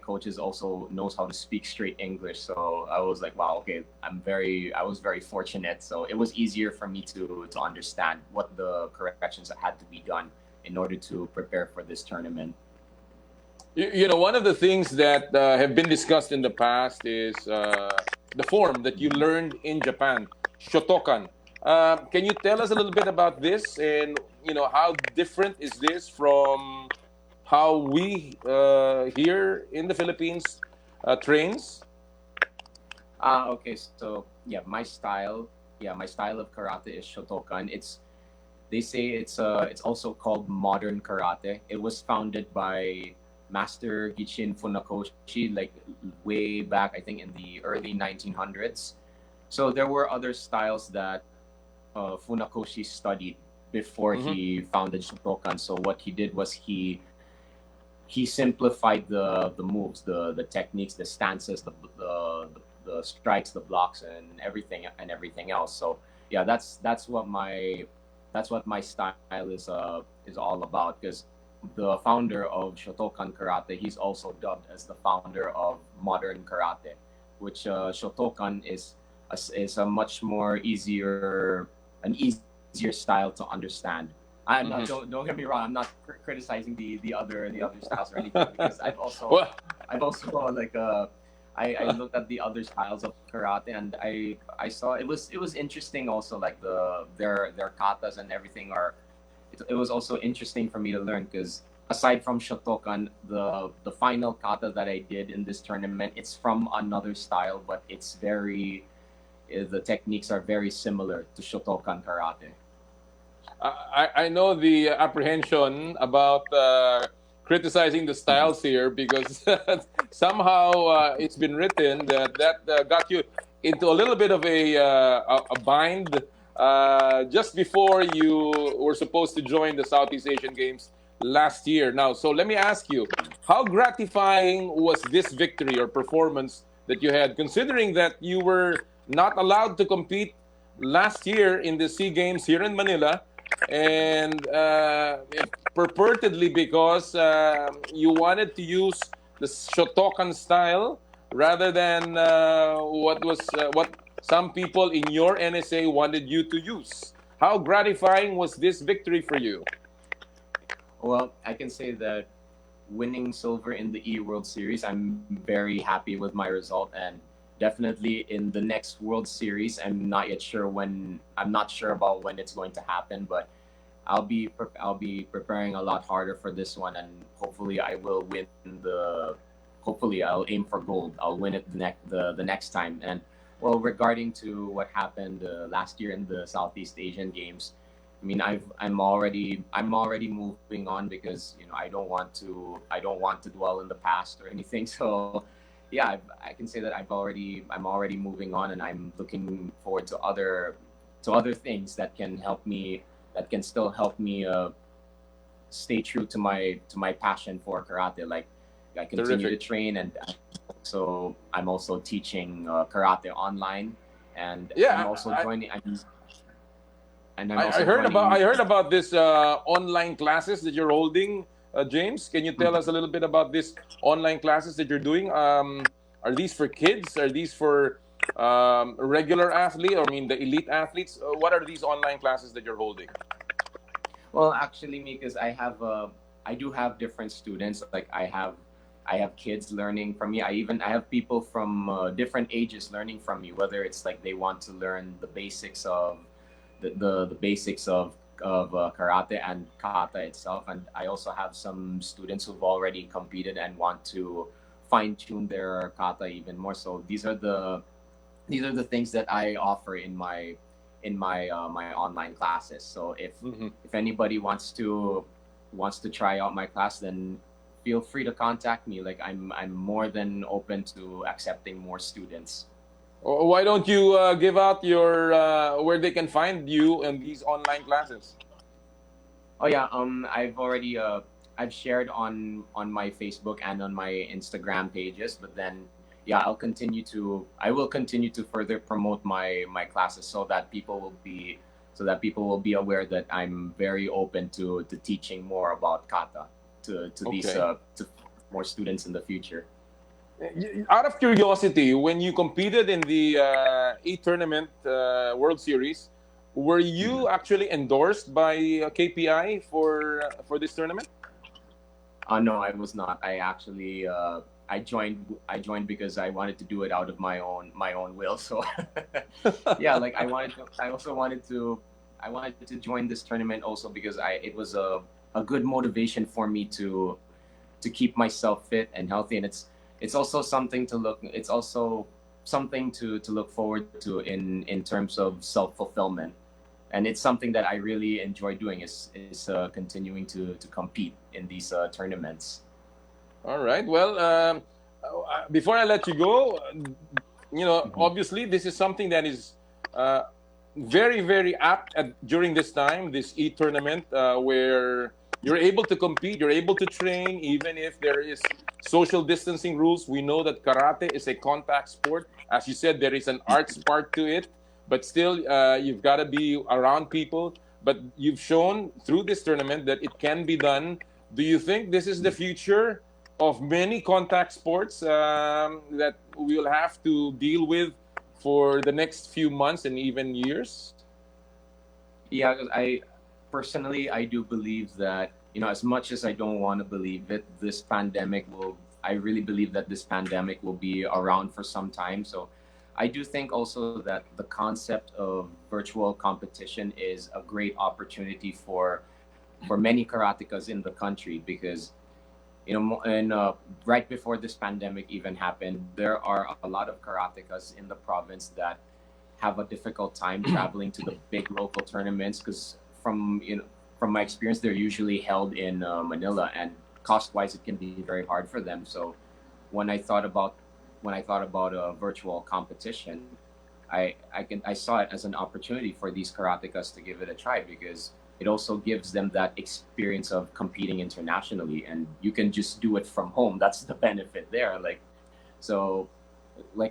coaches also knows how to speak straight English. So I was like, wow, okay, I was very fortunate. So it was easier for me to understand what the corrections that had to be done in order to prepare for this tournament. One of the things that have been discussed in the past is the form that you learned in Japan, Shotokan. Can you tell us a little bit about this, and how different is this from how we here in the Philippines trains? Okay, so yeah, my style of karate is Shotokan. They say it's also called modern karate. It was founded by Master Gichin Funakoshi, like way back, I think in the early 1900s. So there were other styles that Funakoshi studied before he founded Shotokan. So what he did was he simplified the moves, the techniques, the stances, the strikes, the blocks, and everything else. So yeah, that's what my style is all about, because the founder of Shotokan Karate. He's also dubbed as the founder of modern karate, which Shotokan is a much more an easier style to understand. I'm not, don't get me wrong. I'm not criticizing the other styles or anything, because I've also like I looked at the other styles of karate, and I saw it was interesting also, like their katas and everything are. It was also interesting for me to learn, because aside from Shotokan, the final kata that I did in this tournament, it's from another style, but it's the techniques are very similar to Shotokan karate. I know the apprehension about criticizing the styles here, because somehow it's been written that got you into a little bit of a bind just before you were supposed to join the Southeast Asian Games last year. Now, so let me ask you, how gratifying was this victory or performance that you had, considering that you were not allowed to compete last year in the SEA Games here in Manila, and purportedly because you wanted to use the Shotokan style rather than what some people in your NSA wanted you to use. How gratifying was this victory for you? Well, I can say that winning silver in the World Series, I'm very happy with my result, and definitely in the next World Series, I'm not sure about when it's going to happen, but I'll be preparing a lot harder for this one, and hopefully I will win hopefully I'll aim for gold. I'll win it the next time. And well, regarding to what happened last year in the Southeast Asian Games, I mean, I'm already moving on, because I don't want to dwell in the past or anything. So yeah, I can say that I'm already moving on, and I'm looking forward to other things that can still help me stay true to my passion for karate. Like I continue to train, and so I'm also teaching karate online, and yeah, I'm also joining. I heard about this online classes that you're holding, James. Can you tell us a little bit about this online classes that you're doing? Are these for kids? Are these for regular athlete, or I mean the elite athletes? What are these online classes that you're holding? Well, actually, because I do have different students. Like I have kids learning from me. I have people from different ages learning from me. Whether it's like they want to learn the basics of the basics of karate and kata itself, and I also have some students who've already competed and want to fine tune their kata even more. So these are the things that I offer in my my online classes. So if anybody wants to try out my class, then feel free to contact me. Like I'm more than open to accepting more students. Why don't you give out your where they can find you in these online classes? Oh yeah, I've shared on my Facebook and on my Instagram pages, but then yeah, I will continue to further promote my classes, so that people will be aware that I'm very open to teaching more about kata to these to more students in the future. Out of curiosity, when you competed in the E-Tournament World Series, were you actually endorsed by KPI for this tournament? No, I was not. I actually I joined because I wanted to do it out of my own will. So yeah, like I also wanted to join this tournament also because it was a good motivation for me to keep myself fit and healthy, and it's also something to look forward to in terms of self-fulfillment. And it's something that I really enjoy doing is continuing to compete in these tournaments. All right. Well, before I let you go, obviously this is something that is very, very apt during this time, this E-Tournament, where you're able to compete, you're able to train, even if there is social distancing rules. We know that karate is a contact sport. As you said, there is an arts part to it, but still you've got to be around people. But you've shown through this tournament that it can be done Do you think this is the future of many contact sports that we'll have to deal with for the next few months and even years? Yeah, 'cause I do believe that, as much as I don't want to believe it, I really believe that this pandemic will be around for some time. So I do think also that the concept of virtual competition is a great opportunity for many karatekas in the country, because right before this pandemic even happened, there are a lot of karatekas in the province that have a difficult time traveling to the big local tournaments, because from my experience, they're usually held in Manila, and cost-wise, it can be very hard for them. So when I thought about a virtual competition, I saw it as an opportunity for these karatekas to give it a try, because it also gives them that experience of competing internationally, and you can just do it from home. That's the benefit there. Like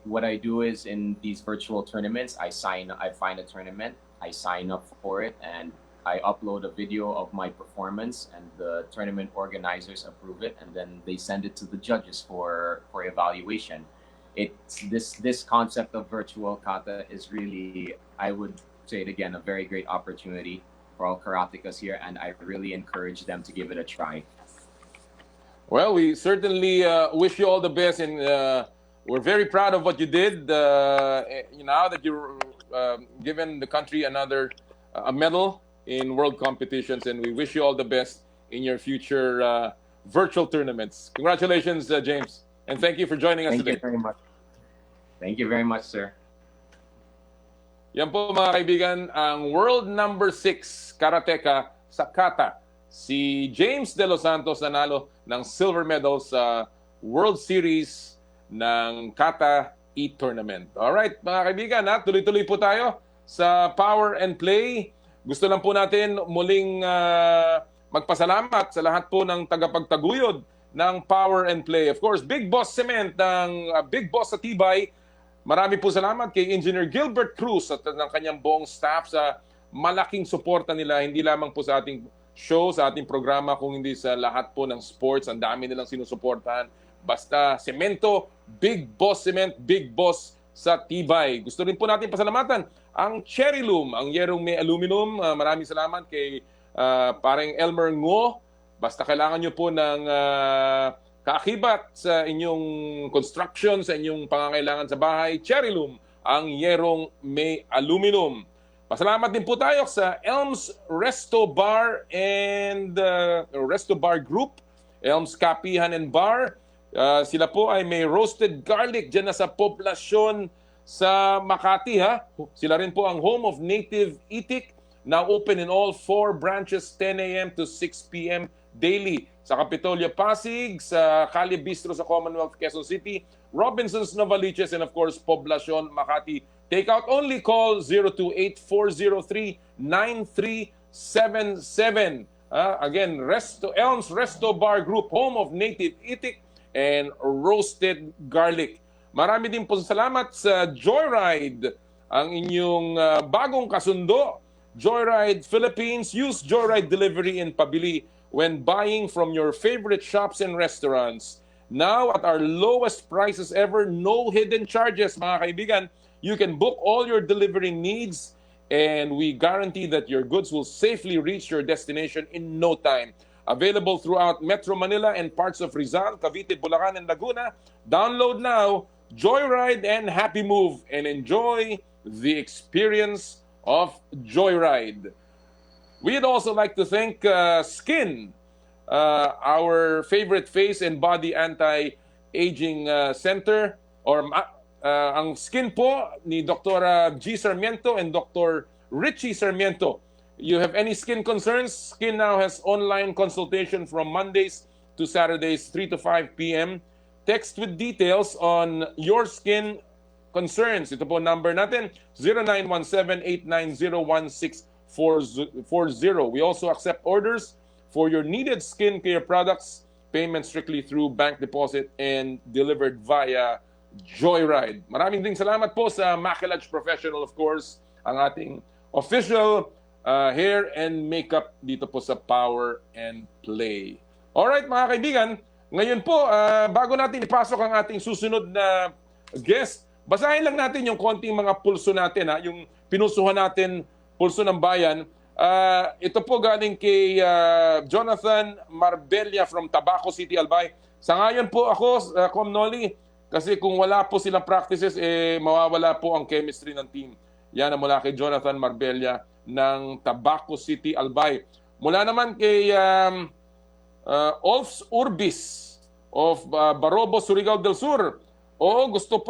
what I do is, in these virtual tournaments, I find a tournament, I sign up for it, and I upload a video of my performance, and the tournament organizers approve it, and then they send it to the judges for evaluation. It's this concept of virtual kata is really, I would say it again, a very great opportunity for all karatekas here, and I really encourage them to give it a try. Well, we certainly wish you all the best, and we're very proud of what you did. Now that you're given the country a medal in world competitions, and we wish you all the best in your future virtual tournaments. Congratulations, James, and thank you for joining us today. Thank you very much. Thank you very much, sir. Yan po mga kaibigan, ang world number 6 karateka sa kata, si James De Los Santos, nanalo ng silver medal sa World Series ng Kata E-Tournament. Alright mga kaibigan, tuloy-tuloy po tayo sa Power and Play. Gusto lang po natin muling magpasalamat sa lahat po ng tagapagtaguyod ng Power and Play. Of course, Big Boss Cement ng Big Boss sa Tibay. Marami po salamat kay Engineer Gilbert Cruz at ng kanyang buong staff sa malaking suporta nila, hindi lamang po sa ating show, sa ating programa, kung hindi sa lahat po ng sports. Ang dami nilang sinusuportahan. Basta semento, Big Boss Cement, Big Boss sa Tibay. Gusto rin po natin pasalamatan ang Cherry Loom, ang yerong may aluminum. Maraming salamat kay parang Elmer Ngo. Basta kailangan nyo po ng kaakibat sa inyong construction, sa inyong pangangailangan sa bahay, Cherry Loom, ang yerong may aluminum. Pasalamat din po tayo sa Elms Resto Bar and Resto Bar Group, Elms Kapihan and Bar. Sila po ay may roasted garlic dyan na sa poblasyon sa Makati. Sila rin po ang home of native itik, now open in all 4 branches, 10 a.m. to 6 p.m. daily. Sa Kapitolyo Pasig, sa Cali Bistro sa Commonwealth, Quezon City, Robinsons Novaliches, and of course, Poblacion, Makati. Take out only, call 028-403-9377. Again, Elms Resto Bar Group, home of native itik and roasted garlic. Marami din po salamat sa Joyride, ang inyong bagong kasundo. Joyride Philippines, use Joyride Delivery and Pabili when buying from your favorite shops and restaurants. Now, at our lowest prices ever, no hidden charges, mga kaibigan. You can book all your delivery needs, and we guarantee that your goods will safely reach your destination in no time. Available throughout Metro Manila and parts of Rizal, Cavite, Bulacan, and Laguna. Download now, Joyride and Happy Move, and enjoy the experience of Joyride. We'd also like to thank Skin, our favorite face and body anti-aging center, or ang Skin po ni Dr. G. Sarmiento and Dr. Richie Sarmiento. You have any skin concerns? Skin now has online consultation from Mondays to Saturdays, 3 to 5 p.m. Text with details on your skin concerns. Ito po number natin, 0917-890-1640. We also accept orders for your needed skincare products, payment strictly through bank deposit and delivered via Joyride. Maraming ding salamat po sa Makilaj Professional, of course, ang ating official hair and makeup dito po sa Power and Play. Alright mga kaibigan, ngayon po, bago natin ipasok ang ating susunod na guest, basahin lang natin yung konting mga pulso natin, yung pinusuhan natin, Pulso ng Bayan. Ito po galing kay Jonathan Marbella from Tabaco City, Albay. Sang-ayon po ako, Com Noli, kasi kung wala po silang practices, mawawala po ang chemistry ng team. Yan ang mula kay Jonathan Marbella ng Tabaco City, Albay. Mula naman kay Olfs Urbis of Barobo, Surigao del Sur. Oo, gusto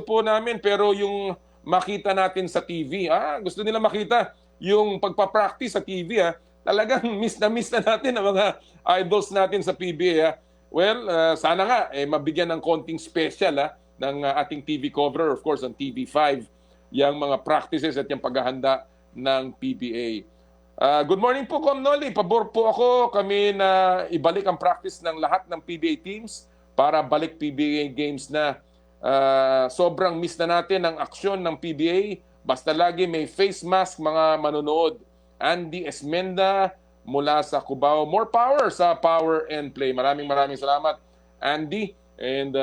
po namin, pero yung makita natin sa TV, gusto nila makita yung pagpa-practice sa TV, talagang miss na natin ang mga idols natin sa PBA. Well, sana nga mabigyan ng konting special ng ating TV cover, of course, on TV5, yung mga practices at yung paghahanda ng PBA. Good morning po, Com Noli. Pabor po ako kami na ibalik ang practice ng lahat ng PBA teams para balik PBA games na. Sobrang miss na natin ang aksyon ng PBA. Basta lagi may face mask mga manonood. Andy Esmenda mula sa Cubao. More power sa power and play. Maraming salamat, Andy. And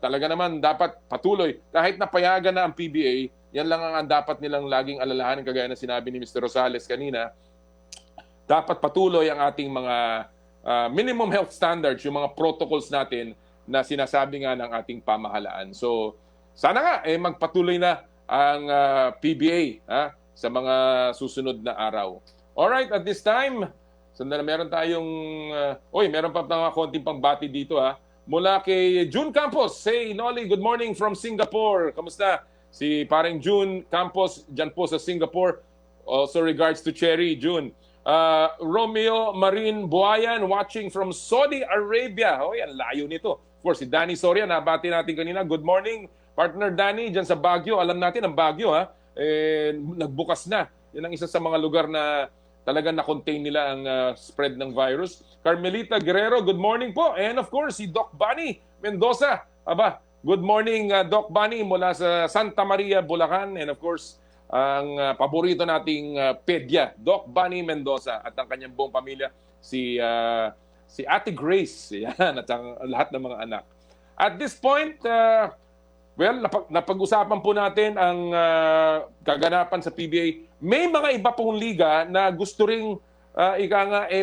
talaga naman dapat patuloy. Kahit napayagan na ang PBA, yan lang ang dapat nilang laging alalahanin, kagaya na sinabi ni Mr. Rosales kanina. Dapat patuloy ang ating mga minimum health standards, yung mga protocols natin na sinasabi nga ng ating pamahalaan. So, sana nga magpatuloy na ang PBA sa mga susunod na araw. Alright, at this time, meron tayong, meron pa mga konting pangbati dito mula kay June Campos. Say, Noli, good morning from Singapore. Kamusta? Si parang June Campos, dyan po sa Singapore. Also regards to Cherry, June. Romeo Marin Buayan watching from Saudi Arabia. Ang layo nito. Of course, si Danny Soria, nabati natin kanina. Good morning, partner Danny, dyan sa Baguio. Alam natin ang Baguio, nagbukas na. Yan ang isa sa mga lugar na talagang na-contain nila ang spread ng virus. Carmelita Guerrero, good morning po. And of course, si Doc Bunny Mendoza. Good morning, Doc Bunny mula sa Santa Maria, Bulacan. And of course, ang paborito nating pedya, Doc Bunny Mendoza, at ang kanyang buong pamilya, si Ate Grace, yan, at ang lahat ng mga anak. At this point, napag-usapan po natin ang kaganapan sa PBA. May mga iba pong liga na gusto ring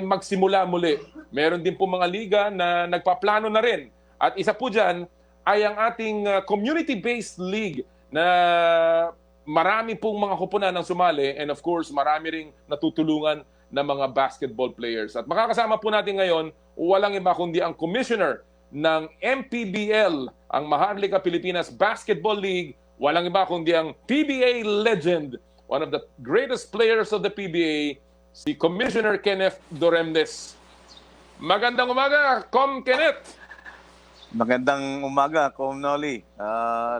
magsimula muli. Meron din po mga liga na nagpaplano na rin. At isa po dyan ay ang ating community-based league na marami pong mga kupunan ang sumali, and of course, marami ring natutulungan ng mga basketball players. At makakasama po natin ngayon, walang iba kundi ang commissioner ng MPBL, ang Maharlika Pilipinas Basketball League, walang iba kundi ang PBA legend, one of the greatest players of the PBA, si Commissioner Kenneth Doremdes. Magandang umaga, Com Kenneth! Magandang umaga, Com Noli.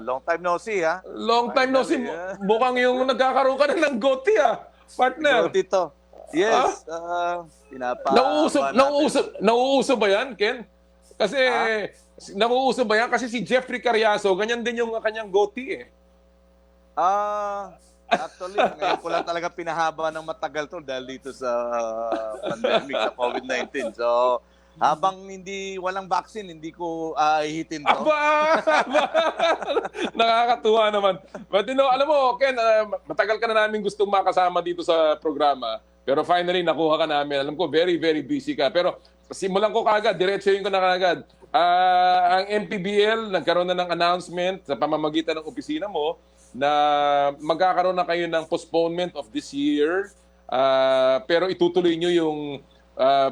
Long time no see, Long time no see. Mukhang yung nagkakaroon ka na ng goatee, partner. Goatee to. Yes. Nauuso ba yan, Ken? Kasi, nauuso ba yan? Kasi si Jeffrey Cariaso, ganyan din yung kanyang goatee, Actually, ngayon ko lang talaga pinahaba ng matagal to dahil dito sa pandemic, sa COVID-19. So, habang walang vaccine, hindi ko ihitin to. Nakakatuwa naman. But alam mo, Ken, matagal ka na namin gustong makasama dito sa programa. Pero finally, nakuha ka namin. Alam ko, very, very busy ka. Pero simulan ko kagad, diretsuhin ko na kagad. Ang MPBL, nagkaroon na ng announcement sa pamamagitan ng opisina mo na magkakaroon na kayo ng postponement of this year. Pero itutuloy nyo yung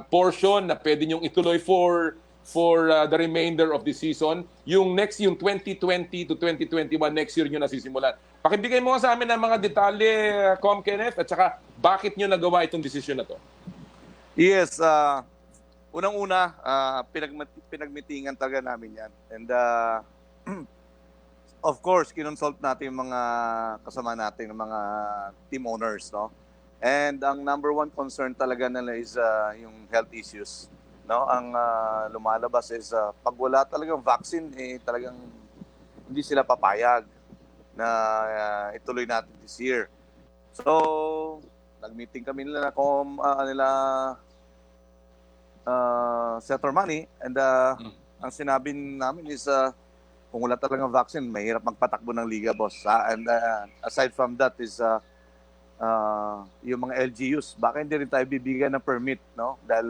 portion na pwede nyong ituloy for the remainder of the season. Yung 2020 to 2021, next year nyo nasisimulan. Pakibigay mo sa amin ng mga detalye, Com Kenneth, at saka bakit nyo nagawa itong desisyon na to? Yes, unang-una, pinagmitingan talaga namin yan. And of course, kinonsult natin yung mga kasama natin, yung mga team owners, no? And ang number one concern talaga nila is yung health issues. No? Ang lumalabas is pag wala talagang vaccine, talagang hindi sila papayag na ituloy natin this year. So, nag-meeting kami nila settle money. And ang sinabi namin is, kung wala talagang vaccine, mahirap magpatakbo ng liga, boss. And aside from that is yung mga LGUs, baka hindi rin tayo bibigyan ng permit, no? Dahil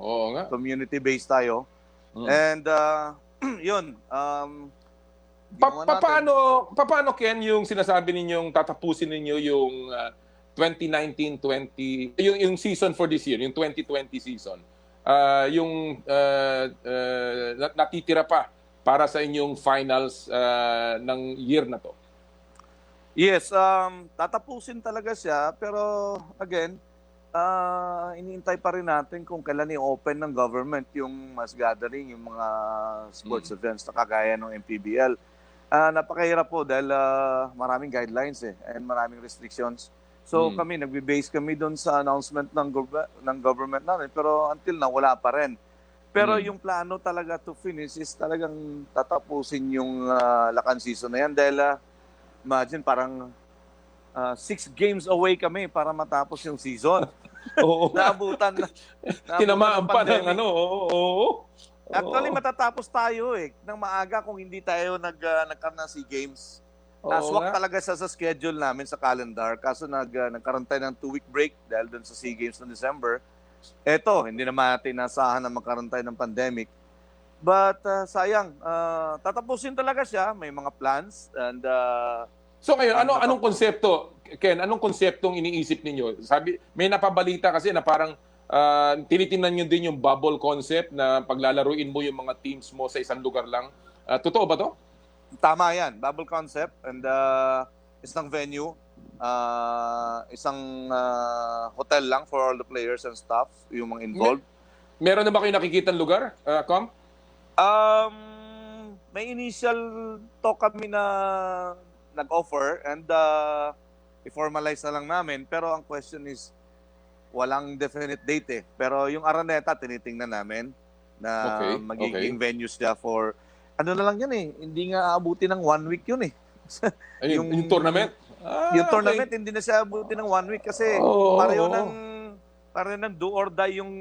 Oo nga. community-based tayo. And yun, Paano, Ken, yung sinasabi ninyong tatapusin ninyo yung 2019-20, yung season for this year, yung 2020 season, yung natitira pa para sa inyong finals ng year na to? Yes, tatapusin talaga siya, pero again, iniintay pa rin natin kung kailan i-open ng government yung mass gathering, yung mga sports events na kagaya ng MPBL. Napakahirap po dahil maraming guidelines and maraming restrictions. So kami, nagbe-base kami doon sa announcement ng government natin, pero until now, wala pa rin. Pero yung plano talaga to finish is talagang tatapusin yung Lakan season na yan dahil imagine parang 6 games away kami para matapos yung season. Oo. Naabutan Tinamaan pa ng Actually, matatapos tayo ng maaga kung hindi tayo nagkaroon ng SEA Games. Swak talaga sa schedule namin sa calendar. Kaso nagkaroon tayo ng 2-week break dahil dun sa SEA Games ng December. Eto, hindi naman natin nasahan na magkaroon tayo ng pandemic. But sayang, tatapusin talaga siya. May mga plans. And so ngayon, anong konsepto, Ken? Anong konseptong iniisip ninyo? May napabalita kasi na parang tinitingnan nyo din yung bubble concept na paglalaruin mo yung mga teams mo sa isang lugar lang. Totoo ba to? Tama yan. Bubble concept and isang venue, isang hotel lang for all the players and staff, yung mga involved. Meron na ba kayo nakikitang lugar, Com? May initial talk kami na nag-offer and i-formalize na lang namin. Pero ang question is, walang definite date Pero yung Araneta, tinitingnan namin na magiging venues siya for, ano na lang yan hindi nga aabuti ng 1 week yun yung tournament? Yung tournament, hindi na siya aabuti ng 1 week kasi pareho ng do or die yung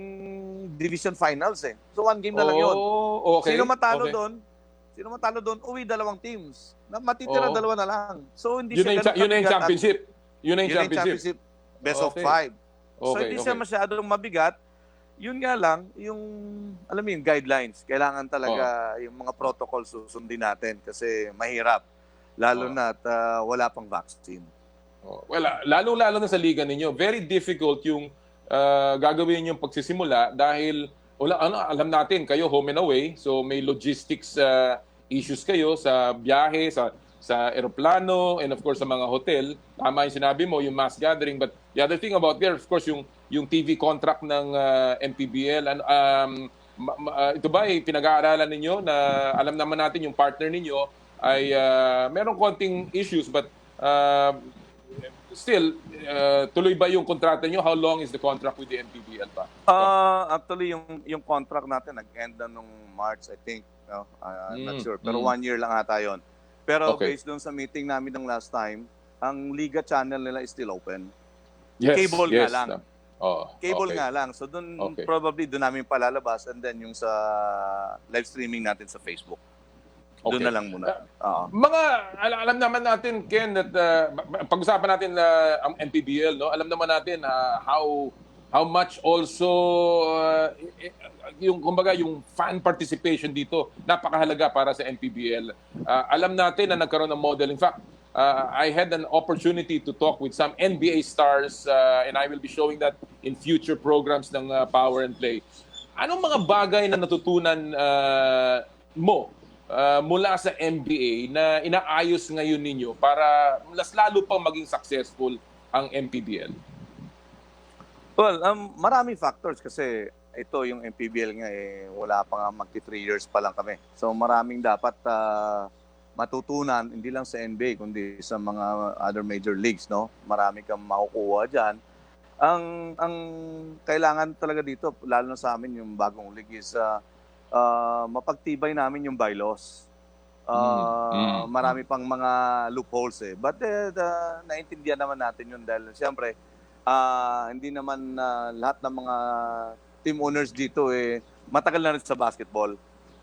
division finals So 1 game na lang yun. Sino matalo doon, uwi 2 teams. Matitira 2 na lang. So hindi yun siya yun na yung championship. Yun na yung championship. Best of 5. So hindi siya masyadong mabigat. Yun nga lang, yung alam mo yung guidelines. Kailangan talaga yung mga protocols susundin natin kasi mahirap. Lalo na at wala pang vaccine. Well, lalo-lalo na sa liga ninyo. Very difficult yung gagawin yung pagsisimula dahil alam natin, kayo home and away. So may logistics issues kayo sa biyahe, sa eroplano, and of course sa mga hotel. Tama yung sinabi mo, yung mass gathering. But the other thing about there, of course, yung TV contract ng MPBL. Ito ba pinag-aaralan ninyo na alam naman natin yung partner ninyo ay merong konting issues but still, tuloy ba yung kontrata nyo? How long is the contract with the MPBL pa? Actually, yung contract natin nag-end na nung March, I think. I'm not sure. Pero 1 year lang ata yun. Pero based doon sa meeting namin ng last time, ang Liga channel nila is still open. Cable nga lang. Cable nga lang. So doon probably doon namin palalabas and then yung sa live streaming natin sa Facebook. Doon na lang muna. Alam naman natin, Ken, that pag-usapan natin ang MPBL, no? Alam naman natin how much also yung kumbaga yung fan participation dito napakahalaga para sa MPBL. Alam natin na nagkaroon ng model. In fact, I had an opportunity to talk with some NBA stars and I will be showing that in future programs ng Power and Play. Anong mga bagay na natutunan mo mula sa NBA na inaayos ngayon ninyo para mas lalo pang maging successful ang MPBL? Well, maraming factors kasi ito yung MPBL nga wala pa nga magti 3 years pa lang kami. So maraming dapat matutunan hindi lang sa NBA kundi sa mga other major leagues, no? Marami kang makukuha diyan. Ang kailangan talaga dito lalo na sa amin yung bagong league is mapagtibay namin yung bylaws. Marami pang mga loopholes But naintindihan naman natin yun dahil siyempre hindi naman lahat ng mga team owners dito matagal na rin sa basketball.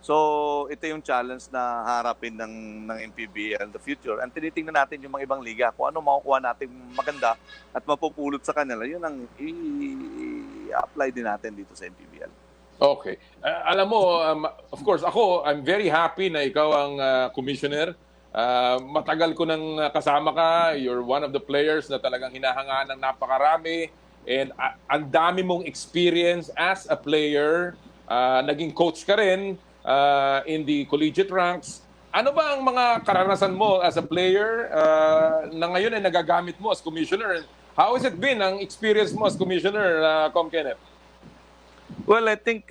So, ito yung challenge na harapin ng MPBL in the future. And tinitingnan natin yung mga ibang liga, kung ano makukuha natin maganda at mapupulot sa kanila, yun ang i-apply din natin dito sa MPBL. Okay. Alam mo, of course, I'm very happy na ikaw ang commissioner. Matagal ko nang kasama ka. You're one of the players na talagang hinahangaan ng napakarami. And ang dami mong experience as a player. Naging coach ka rin in the collegiate ranks. Ano ba ang mga karanasan mo as a player na ngayon ay nagagamit mo as commissioner? How has it been ang experience mo as commissioner, Com Kenneth? Well, I think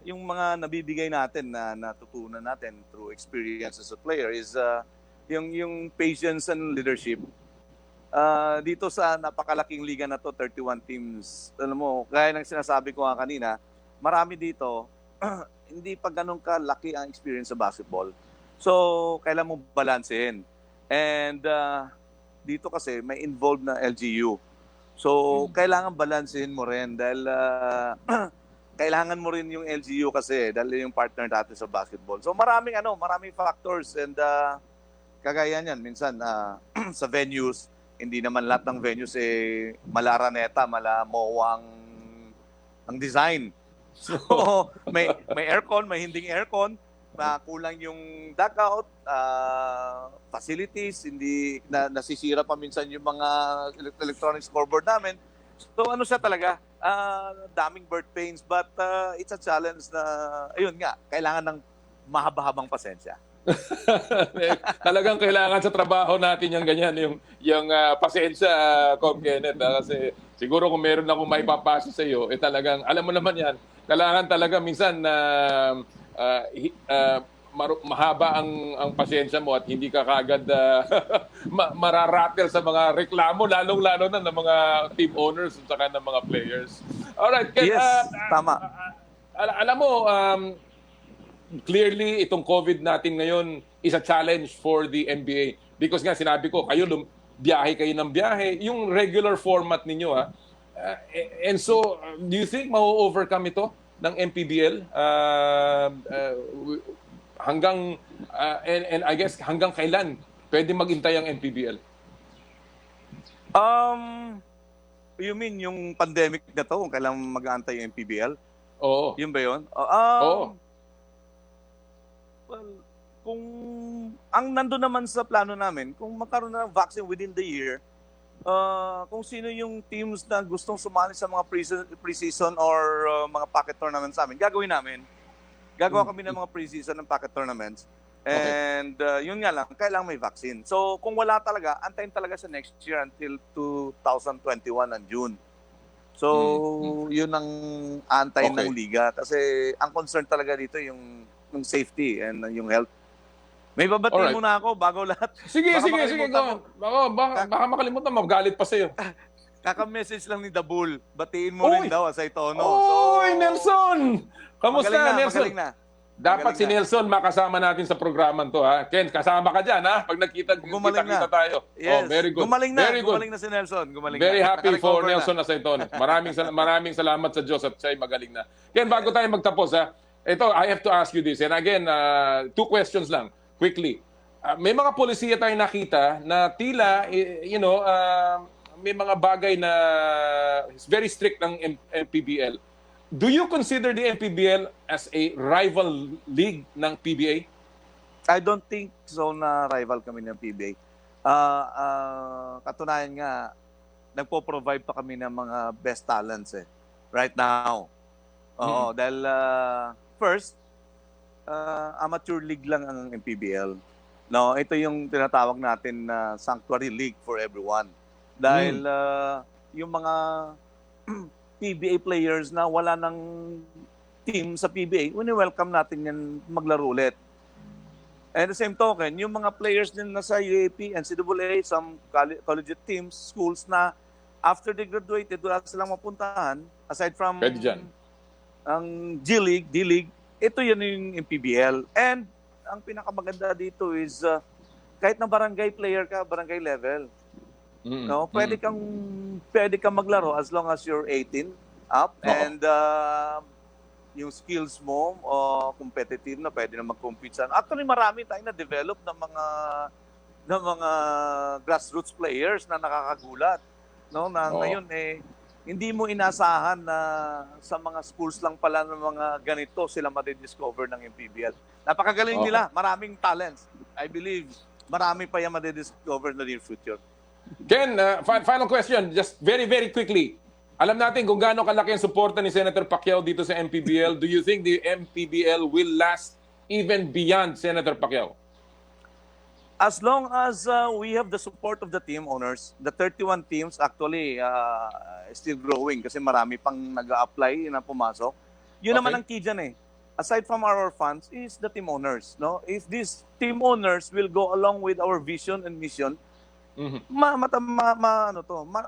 yung mga nabibigay natin na natutunan natin through experience as a player is yung patience and leadership. Dito sa napakalaking liga na to, 31 teams, alam mo, kaya nang sinasabi ko nga kanina, marami dito, hindi pa ganun kalaki ang experience sa basketball. So, kailan mo balansehin. And dito kasi may involved na LGU. So, kailangan balansehin mo rin dahil kailangan mo rin yung LGU kasi dahil yung partner natin sa basketball. So, maraming factors and kagaya niyan minsan sa venues, hindi naman lahat ng venues malaraneta, malamowang ang design. So, may aircon, may hinding aircon, kulang yung dugout, facilities, hindi nasisira pa minsan yung mga electronic scoreboard namin. So ano siya talaga, daming birth pains, but it's a challenge na, ayun nga, kailangan ng mahaba-habang pasensya. Talagang kailangan sa trabaho natin yung ganyan, yung pasensya, Com Kenneth. Kasi siguro kung meron akong maipapasa sa iyo, talagang, alam mo naman yan, kailangan talaga minsan na mahaba ang pasensya mo at hindi ka kagad mararatel sa mga reklamo, lalong-lalo na ng mga team owners at saka ng mga players. Alright, yes, tama. Alam mo, clearly itong COVID natin ngayon is a challenge for the NBA because nga sinabi ko, biyahe kayo ng biyahe, yung regular format ninyo and so, do you think ma-overcome ito ng MPBL hanggang and I guess hanggang kailan pwede maghintay ang MPBL? You mean yung pandemic na to, kung kailan mag-aantay yung MPBL? Oo. Yun ba yun? Oo. Well, kung ang nandun naman sa plano namin, kung magkaroon na ng vaccine within the year, kung sino yung teams na gustong sumali sa mga pre-season or mga pocket tournaments namin, gagawin namin. Gagawa kami ng mga pre-season ng pocket tournaments. And yun nga lang, kailangan may vaccine. So kung wala talaga, antayin talaga sa next year until 2021 ng June. So yun ang antayin ng liga. Kasi ang concern talaga dito yung safety and yung health. May babatiin muna ako bago lahat. Sige. Baka makalimutan, magalit pa sa'yo. Kaka-message lang ni The Bull. Batiin mo rin daw sa Tono. Oy, Nelson! Kamusta, Nelson? Magaling na. Dapat si Nelson makasama natin sa programan to, ha? Ken, kasama ka dyan, ha? Pag nakita tayo. Yes. Very good. Gumaling na. Very good. Gumaling na si Nelson. Very happy for Nelson Asayton. Maraming salamat sa Diyos at siya'y magaling na. Ken, bago tayo magtapos, ha? Ito, I have to ask you this. And again, 2 questions lang. Quickly. May mga polisiya tayong nakita na tila, may mga bagay na very strict ng MPBL. Do you consider the MPBL as a rival league ng PBA? I don't think so na rival kami ng PBA. Katunayan nga, nagpo-provide pa kami ng mga best talents right now. Oo, dahil first, amateur league lang ang MPBL. No, ito yung tinatawag natin na sanctuary league for everyone. Dahil yung mga PBA players na wala ng team sa PBA, welcome natin yan maglaro ulit. And the same token, yung mga players din na sa UAP, NCAA, some collegiate teams, schools na after they graduated, wala silang mapuntahan, aside from ang G-League, D-League, ito yun yung MPBL. And ang pinakamaganda dito is kahit na barangay player ka, barangay level. No, pwede kang maglaro as long as you're 18 up and yung skills mo competitive na pwede na mag-compete sa. Actually marami tayong na-develop ng mga grassroots players na nakakagulat, no? Na ngayon hindi mo inasahan na sa mga schools lang pala ng mga ganito sila ma-discover ng MPBL. Napakagaling nila, maraming talents. I believe marami pa yung ma-discover na near future. Ken, final question, just very, very quickly. Alam natin kung gaano kalaki ang suporta ni Senator Pacquiao dito sa MPBL. Do you think the MPBL will last even beyond Senator Pacquiao? As long as we have the support of the team owners, the 31 teams actually still growing kasi marami pang nag-a-apply na pumasok. Yun naman ang key dyan Aside from our funds is the team owners. No? If these team owners will go along with our vision and mission,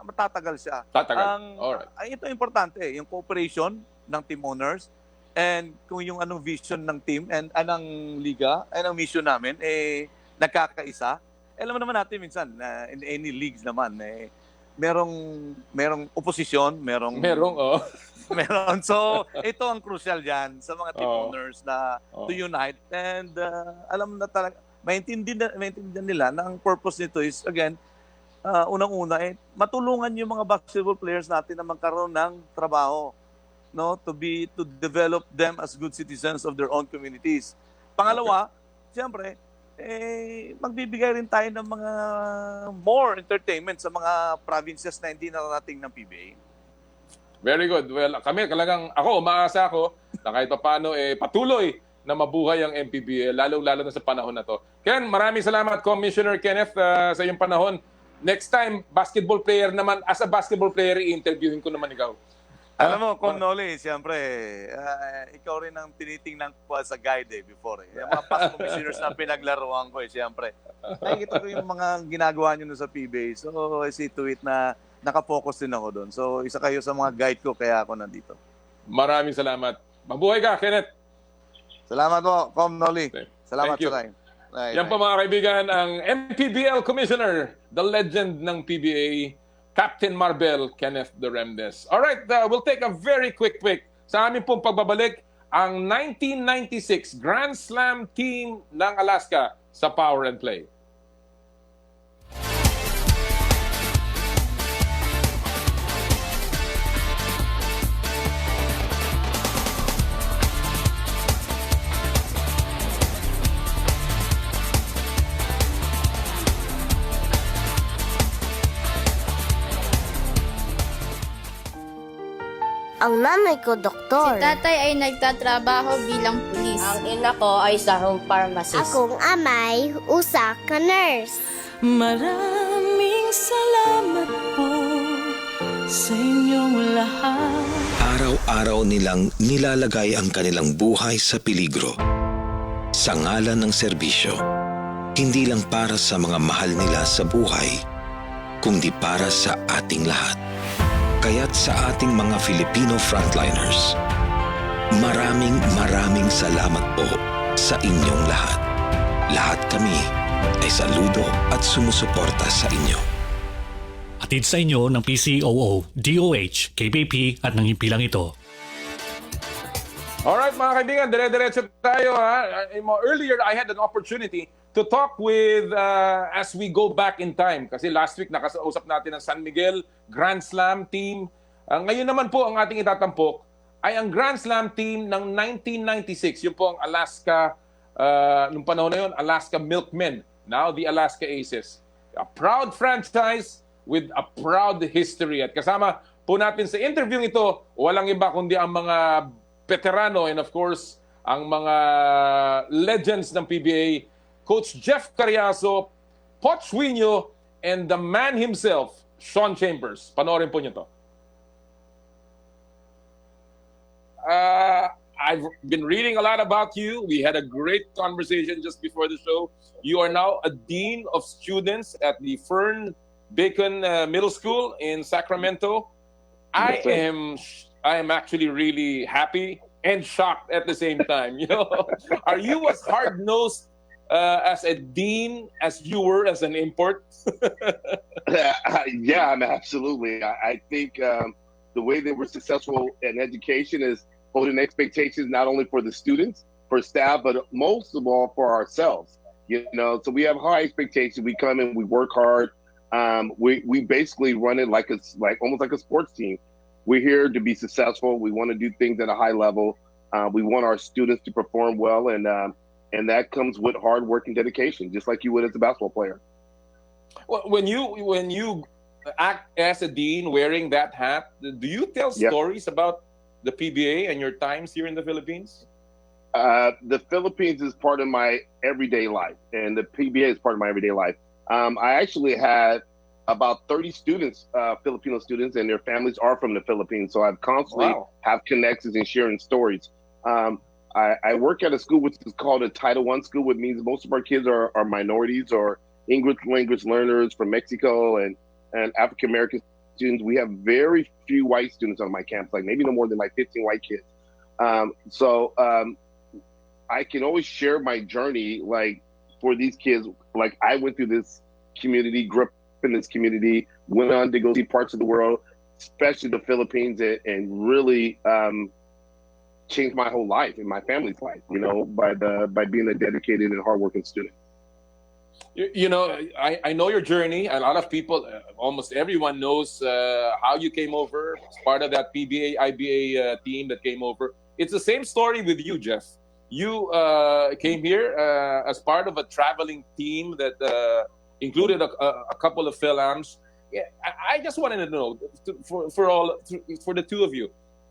matatagal siya. Alright. Ito importante, yung cooperation ng team owners and kung yung anong vision ng team and anong liga, anong mission namin, nagkakaisa. Alam naman natin minsan, in any leagues naman, merong opposition, meron. So, ito ang crucial dyan sa mga team owners na to unite and alam na talaga, maintindihan nila na ang purpose nito is, again, unang-una, matulungan yung mga basketball players natin na magkaroon ng trabaho, no? To develop them as good citizens of their own communities. Pangalawa, siyempre, magbibigay rin tayo ng mga more entertainment sa mga provinces na hindi nararating ng PBA. Very good. Well, umaasa ako na kahit paano patuloy na mabuhay ang MPBL, lalo-lalo na sa panahon na to. Ken, maraming salamat, Commissioner Kenneth, sa iyong panahon. Next time, basketball player naman, as a basketball player, i-interviewin ko naman ikaw. Alam mo, Noli, siyempre, ikaw rin ang tinitingnan ko as a guide before. Yung mga past commissioners na pinaglaruan ko siyempre. Nakikita ko yung mga ginagawa nyo sa PBA. So, I see to it na nakafocus din ako doon. So, isa kayo sa mga guide ko, kaya ako nandito. Maraming salamat. Mabuhay ka, Kenneth. Salamat po, Noli. Salamat sa time. Yan po mga kaibigan, ang MPBL Commissioner, the legend ng PBA, Captain Marbel Kenneth de Remdes. Alright, we'll take a very quick break. Sa amin pong pagbabalik, ang 1996 Grand Slam team ng Alaska sa Power and Play. Ang nanay ko, doktor. Si tatay ay nagtatrabaho bilang pulis. Ang ina ko ay isang pharmacist. Akong amay, usa ka nurse. Maraming salamat po sa inyong lahat. Araw-araw nilang nilalagay ang kanilang buhay sa peligro. Sa ngalan ng serbisyo, hindi lang para sa mga mahal nila sa buhay, kundi para sa ating lahat. Kaya't sa ating mga Filipino frontliners, maraming salamat po sa inyong lahat. Lahat kami ay saludo at sumusuporta sa inyo. Atid sa inyo ng PCOO, DOH, KBP at ng himpilang ito. Alright mga kaibigan, dire-diretso tayo. Earlier, I had an opportunity to talk with, as we go back in time. Kasi last week, nakausap natin ang San Miguel Grand Slam team. Ngayon naman po, ang ating itatampok ay ang Grand Slam team ng 1996. Yun po ang Alaska, nung panahon na yun, Alaska Milkmen. Now, the Alaska Aces. A proud franchise with a proud history. At kasama po natin sa interview ito, walang iba kundi ang mga veterano and of course, ang mga legends ng PBA, Coach Jeff Cariaso, Poch Juinio, and the man himself, Sean Chambers. Panoorin po niyo to. I've been reading a lot about you. We had a great conversation just before the show. You are now a dean of students at the Fern Bacon Middle School in Sacramento. I am actually really happy and shocked at the same time. You know, are you as hard-nosed as a dean as you were as an import? Yeah, absolutely. I think the way that we're successful in education is holding expectations not only for the students, for staff, but most of all for ourselves. So we have high expectations. We come in, we work hard. We basically run it like almost like a sports team. We're here to be successful. We want to do things at a high level. We want our students to perform well, and that comes with hard work and dedication, just like you would as a basketball player. Well, when you act as a dean wearing that hat, do you tell stories about the PBA and your times here in the Philippines? The Philippines is part of my everyday life, and the PBA is part of my everyday life. I actually had about 30 students, Filipino students, and their families are from the Philippines. So I've constantly have connections and sharing stories. I work at a school which is called a Title I school, which means most of our kids are minorities or English language learners from Mexico and African American students. We have very few white students on my campus, like maybe no more than like 15 white kids. So I can always share my journey, like for these kids. Like I went through this community, grew up in this community, went on to go see parts of the world, especially the Philippines, and really changed my whole life and my family's life, by being a dedicated and hardworking student. I know your journey. A lot of people, almost everyone knows how you came over as part of that PBA, IBA team that came over. It's the same story with you, Jeff. You came here as part of a traveling team that included a couple of Philams. Yeah, I just wanted to know, for the two of you,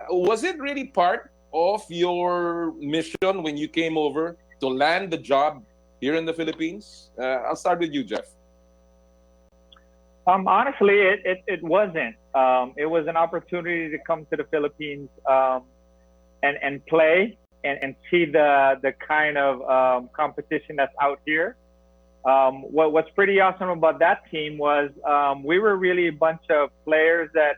was it really part of your mission when you came over to land the job here in the Philippines? I'll start with you, Jeff. Honestly, it wasn't. It was an opportunity to come to the Philippines and play and see the kind of competition that's out here. What's pretty awesome about that team was we were really a bunch of players that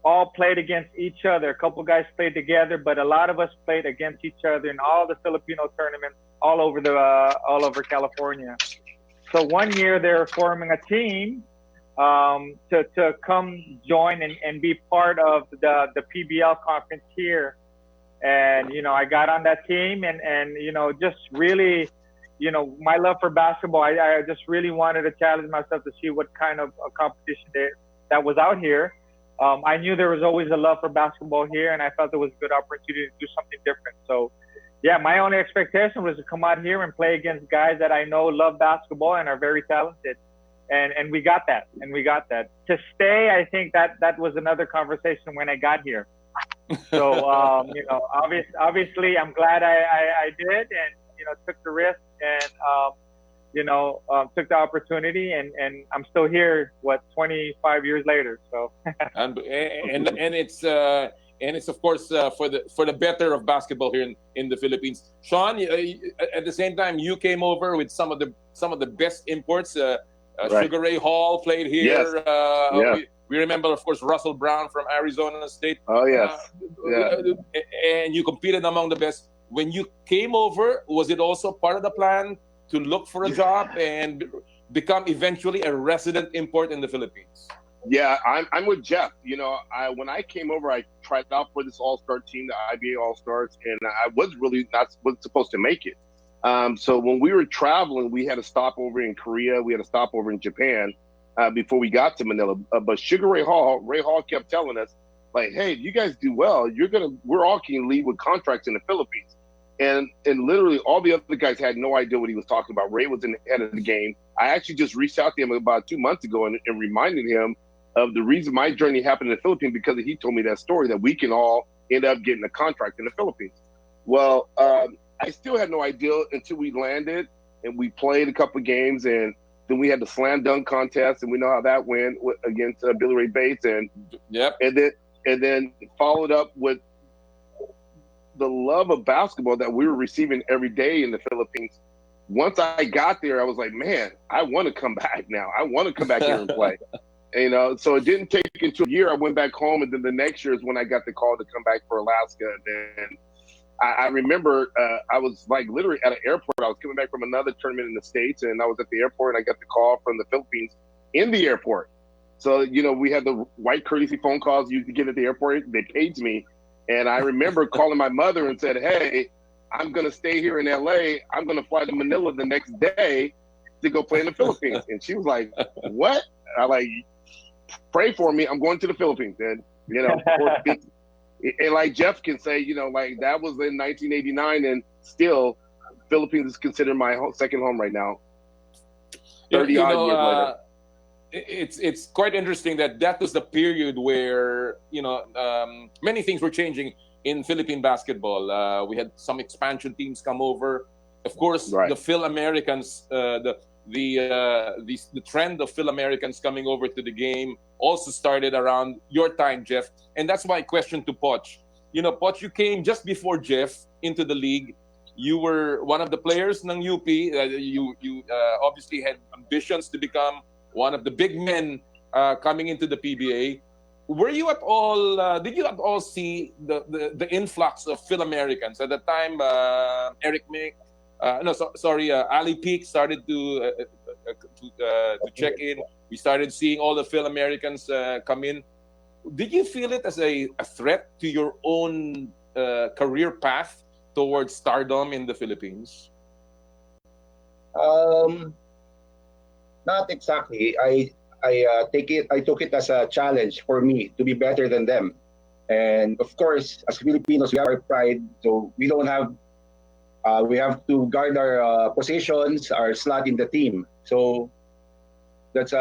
all played against each other. A couple guys played together, but a lot of us played against each other in all the Filipino tournaments all over California. So one year they were forming a team to come join and be part of the PBL conference here. And, I got on that team and just really, my love for basketball, I just really wanted to challenge myself to see what kind of a competition that was out here. I knew there was always a love for basketball here, and I felt there was a good opportunity to do something different. So, yeah, my only expectation was to come out here and play against guys that I know love basketball and are very talented. And we got that. To stay, I think that was another conversation when I got here. So, obviously, I'm glad I did and, took the risk and, took the opportunity, and I'm still here, 25 years later. So, and it's of course for the better of basketball here in the Philippines. Sean, at the same time, you came over with some of the best imports. Right. Sugar Ray Hall played here. Yes. We remember, of course, Russell Brown from Arizona State. Oh yes, and you competed among the best. When you came over, was it also part of the plan to look for a job and become eventually a resident import in the Philippines? Yeah, I'm with Jeff. When I came over, I tried out for this All-Star team, the IBA All-Stars, and I was really wasn't supposed to make it. So when we were traveling, we had a stopover in Korea, we had a stopover in Japan before we got to Manila. But Sugar Ray Hall kept telling us, like, hey, if you guys do well, we're all can leave with contracts in the Philippines. And literally all the other guys had no idea what he was talking about. Ray was in the head of the game. I actually just reached out to him about 2 months ago and reminded him of the reason my journey happened in the Philippines, because he told me that story, that we can all end up getting a contract in the Philippines. Well, I still had no idea until we landed and we played a couple of games, and then we had the slam dunk contest, and we know how that went against Billy Ray Bates, and then followed up with the love of basketball that we were receiving every day in the Philippines. Once I got there, I was like, man, I want to come back now. I want to come back here and play. So it didn't take until a year. I went back home, and then the next year is when I got the call to come back for Alaska. And I remember I was like literally at an airport. I was coming back from another tournament in the States, and I was at the airport, and I got the call from the Philippines in the airport. So, we had the white courtesy phone calls you could get at the airport. They paged me. And I remember calling my mother and said, hey, I'm going to stay here in LA. I'm going to fly to Manila the next day to go play in the Philippines. And she was like, what? I like, pray for me. I'm going to the Philippines. And, and like Jeff can say, like that was in 1989 and still Philippines is considered my second home right now. 30 odd years later. It's quite interesting that was the period where many things were changing in Philippine basketball. We had some expansion teams come over. Of course, the Phil Americans, the trend of Phil Americans coming over to the game also started around your time, Jeff. And that's my question to Poch. Poch, you came just before Jeff into the league. You were one of the players ng UP. You obviously had ambitions to become one of the big men coming into the PBA. Were you at all? Did you at all see the influx of Phil Americans at the time? Eric Mick, Ali Peak started to check in. We started seeing all the Phil Americans come in. Did you feel it as a threat to your own career path towards stardom in the Philippines? Not exactly. I took it as a challenge for me to be better than them. And of course, as Filipinos, we have our pride, so we don't have. We have to guard our positions, our slot in the team. So that's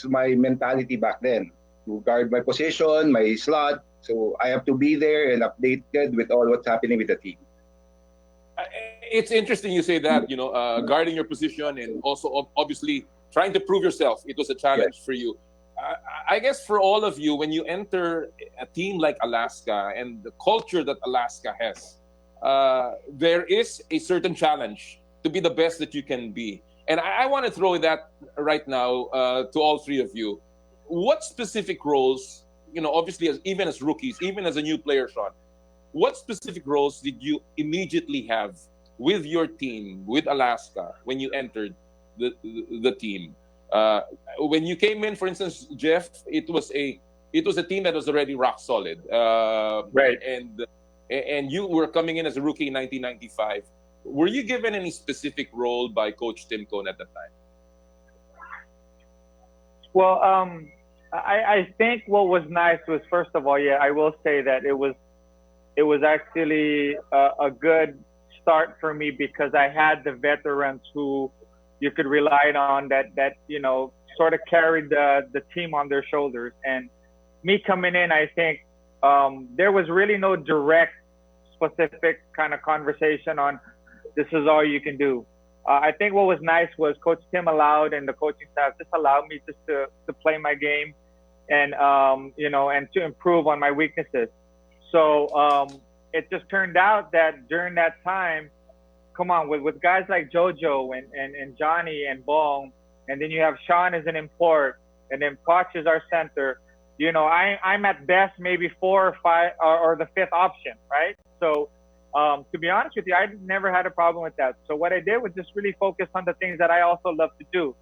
my mentality back then, to guard my position, my slot. So I have to be there and updated with all what's happening with the team. It's interesting you say that, guarding your position and also obviously trying to prove yourself. It was a challenge for you. I guess for all of you, when you enter a team like Alaska and the culture that Alaska has, there is a certain challenge to be the best that you can be. And I want to throw that right now to all three of you. What specific roles, obviously even as rookies, even as a new player, Sean, what specific roles did you immediately have with your team, with Alaska, when you entered the team? When you came in, for instance, Jeff, it was a team that was already rock solid, right? And you were coming in as a rookie in 1995. Were you given any specific role by Coach Tim Cone at the time? Well, I think what was nice was, first of all, I will say that it was actually a good start for me because I had the veterans who you could rely on that sort of carried the team on their shoulders. And me coming in, I think there was really no direct, specific kind of conversation on this is all you can do. I think what was nice was Coach Tim allowed and the coaching staff just allowed me just to play my game and and to improve on my weaknesses. So it just turned out that during that time, come on, with guys like JoJo and Johnny and Bong, and then you have Sean as an import, and then Poch is our center. I'm at best maybe 4 or 5 or the 5th option, right? So to be honest with you, I never had a problem with that. So what I did was just really focus on the things that I also love to do.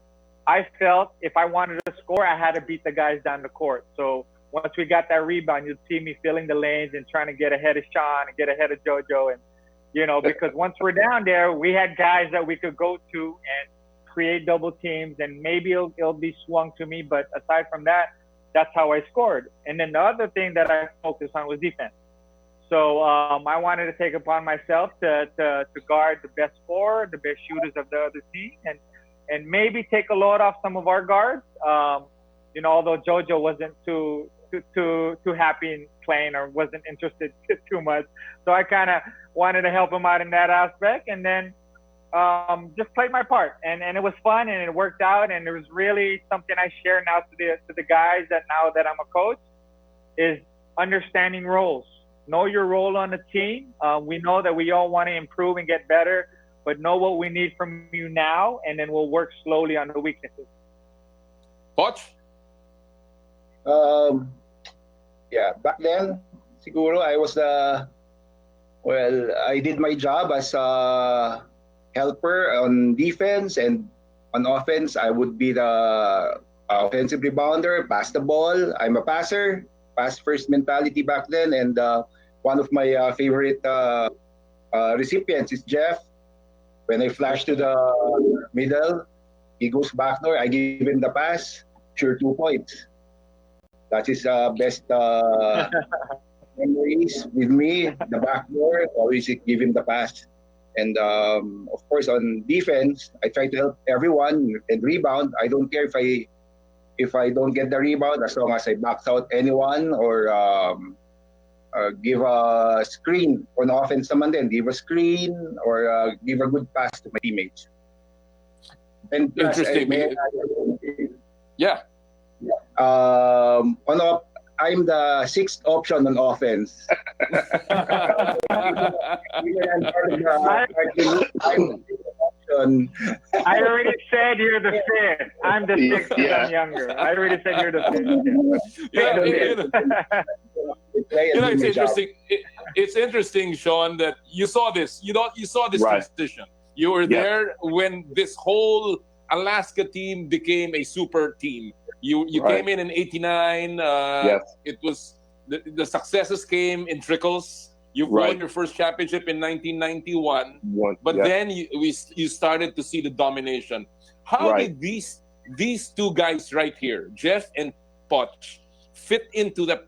I felt if I wanted to score, I had to beat the guys down the court. So once we got that rebound, you'd see me filling the lanes and trying to get ahead of Sean and get ahead of JoJo. And, because once we're down there, we had guys that we could go to and create double teams, and maybe it'll be swung to me. But aside from that, that's how I scored. And then the other thing that I focused on was defense. So I wanted to take upon myself to guard the best scorer, the best shooters of the other team, and maybe take a load off some of our guards. Although JoJo wasn't too happy in playing or wasn't interested too much. So I kind of wanted to help him out in that aspect, and then just played my part. And it was fun, and it worked out, and it was really something I share now to the guys that now that I'm a coach is understanding roles. Know your role on the team. We know that we all want to improve and get better, but know what we need from you now, and then we'll work slowly on the weaknesses. Poch? Back then, siguro I was I did my job as a helper on defense, and on offense, I would be the offensive rebounder, pass the ball. I'm a passer, pass first mentality back then. And one of my favorite recipients is Jeff. When I flash to the middle, he goes backdoor. I give him the pass. Sure, 2 points. That's his best memories with me. The backdoor, always give him the pass. And of course, on defense, I try to help everyone and rebound. I don't care if I don't get the rebound, as long as I box out anyone or give a screen on offense naman din. Give a screen or give a good pass to my teammates. And plus, Interesting. Yeah. I'm the sixth option on offense. I already said you're the fifth. I'm the sixth. I'm younger. I already said you're the fifth. It's interesting. It's interesting, Sean, that you saw this. You saw this transition. You were there when this whole Alaska team became a super team. You came in '89. It was the successes came in trickles. You won your first championship in 1991, but then you started to see the domination. How did these two guys right here, Jeff and Poch, fit into the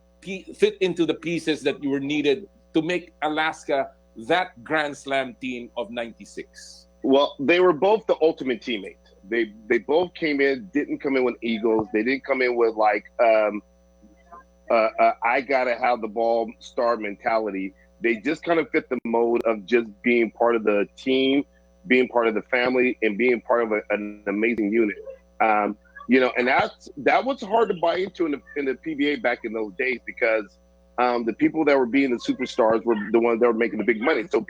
pieces that you were needed to make Alaska that Grand Slam team of '96? Well, they were both the ultimate teammates. They both came in, didn't come in with egos. They didn't come in with like I gotta have the ball star mentality. They just kind of fit the mode of just being part of the team, being part of the family, and being part of an amazing unit. And that was hard to buy into in the PBA back in those days, because the people that were being the superstars were the ones that were making the big money. So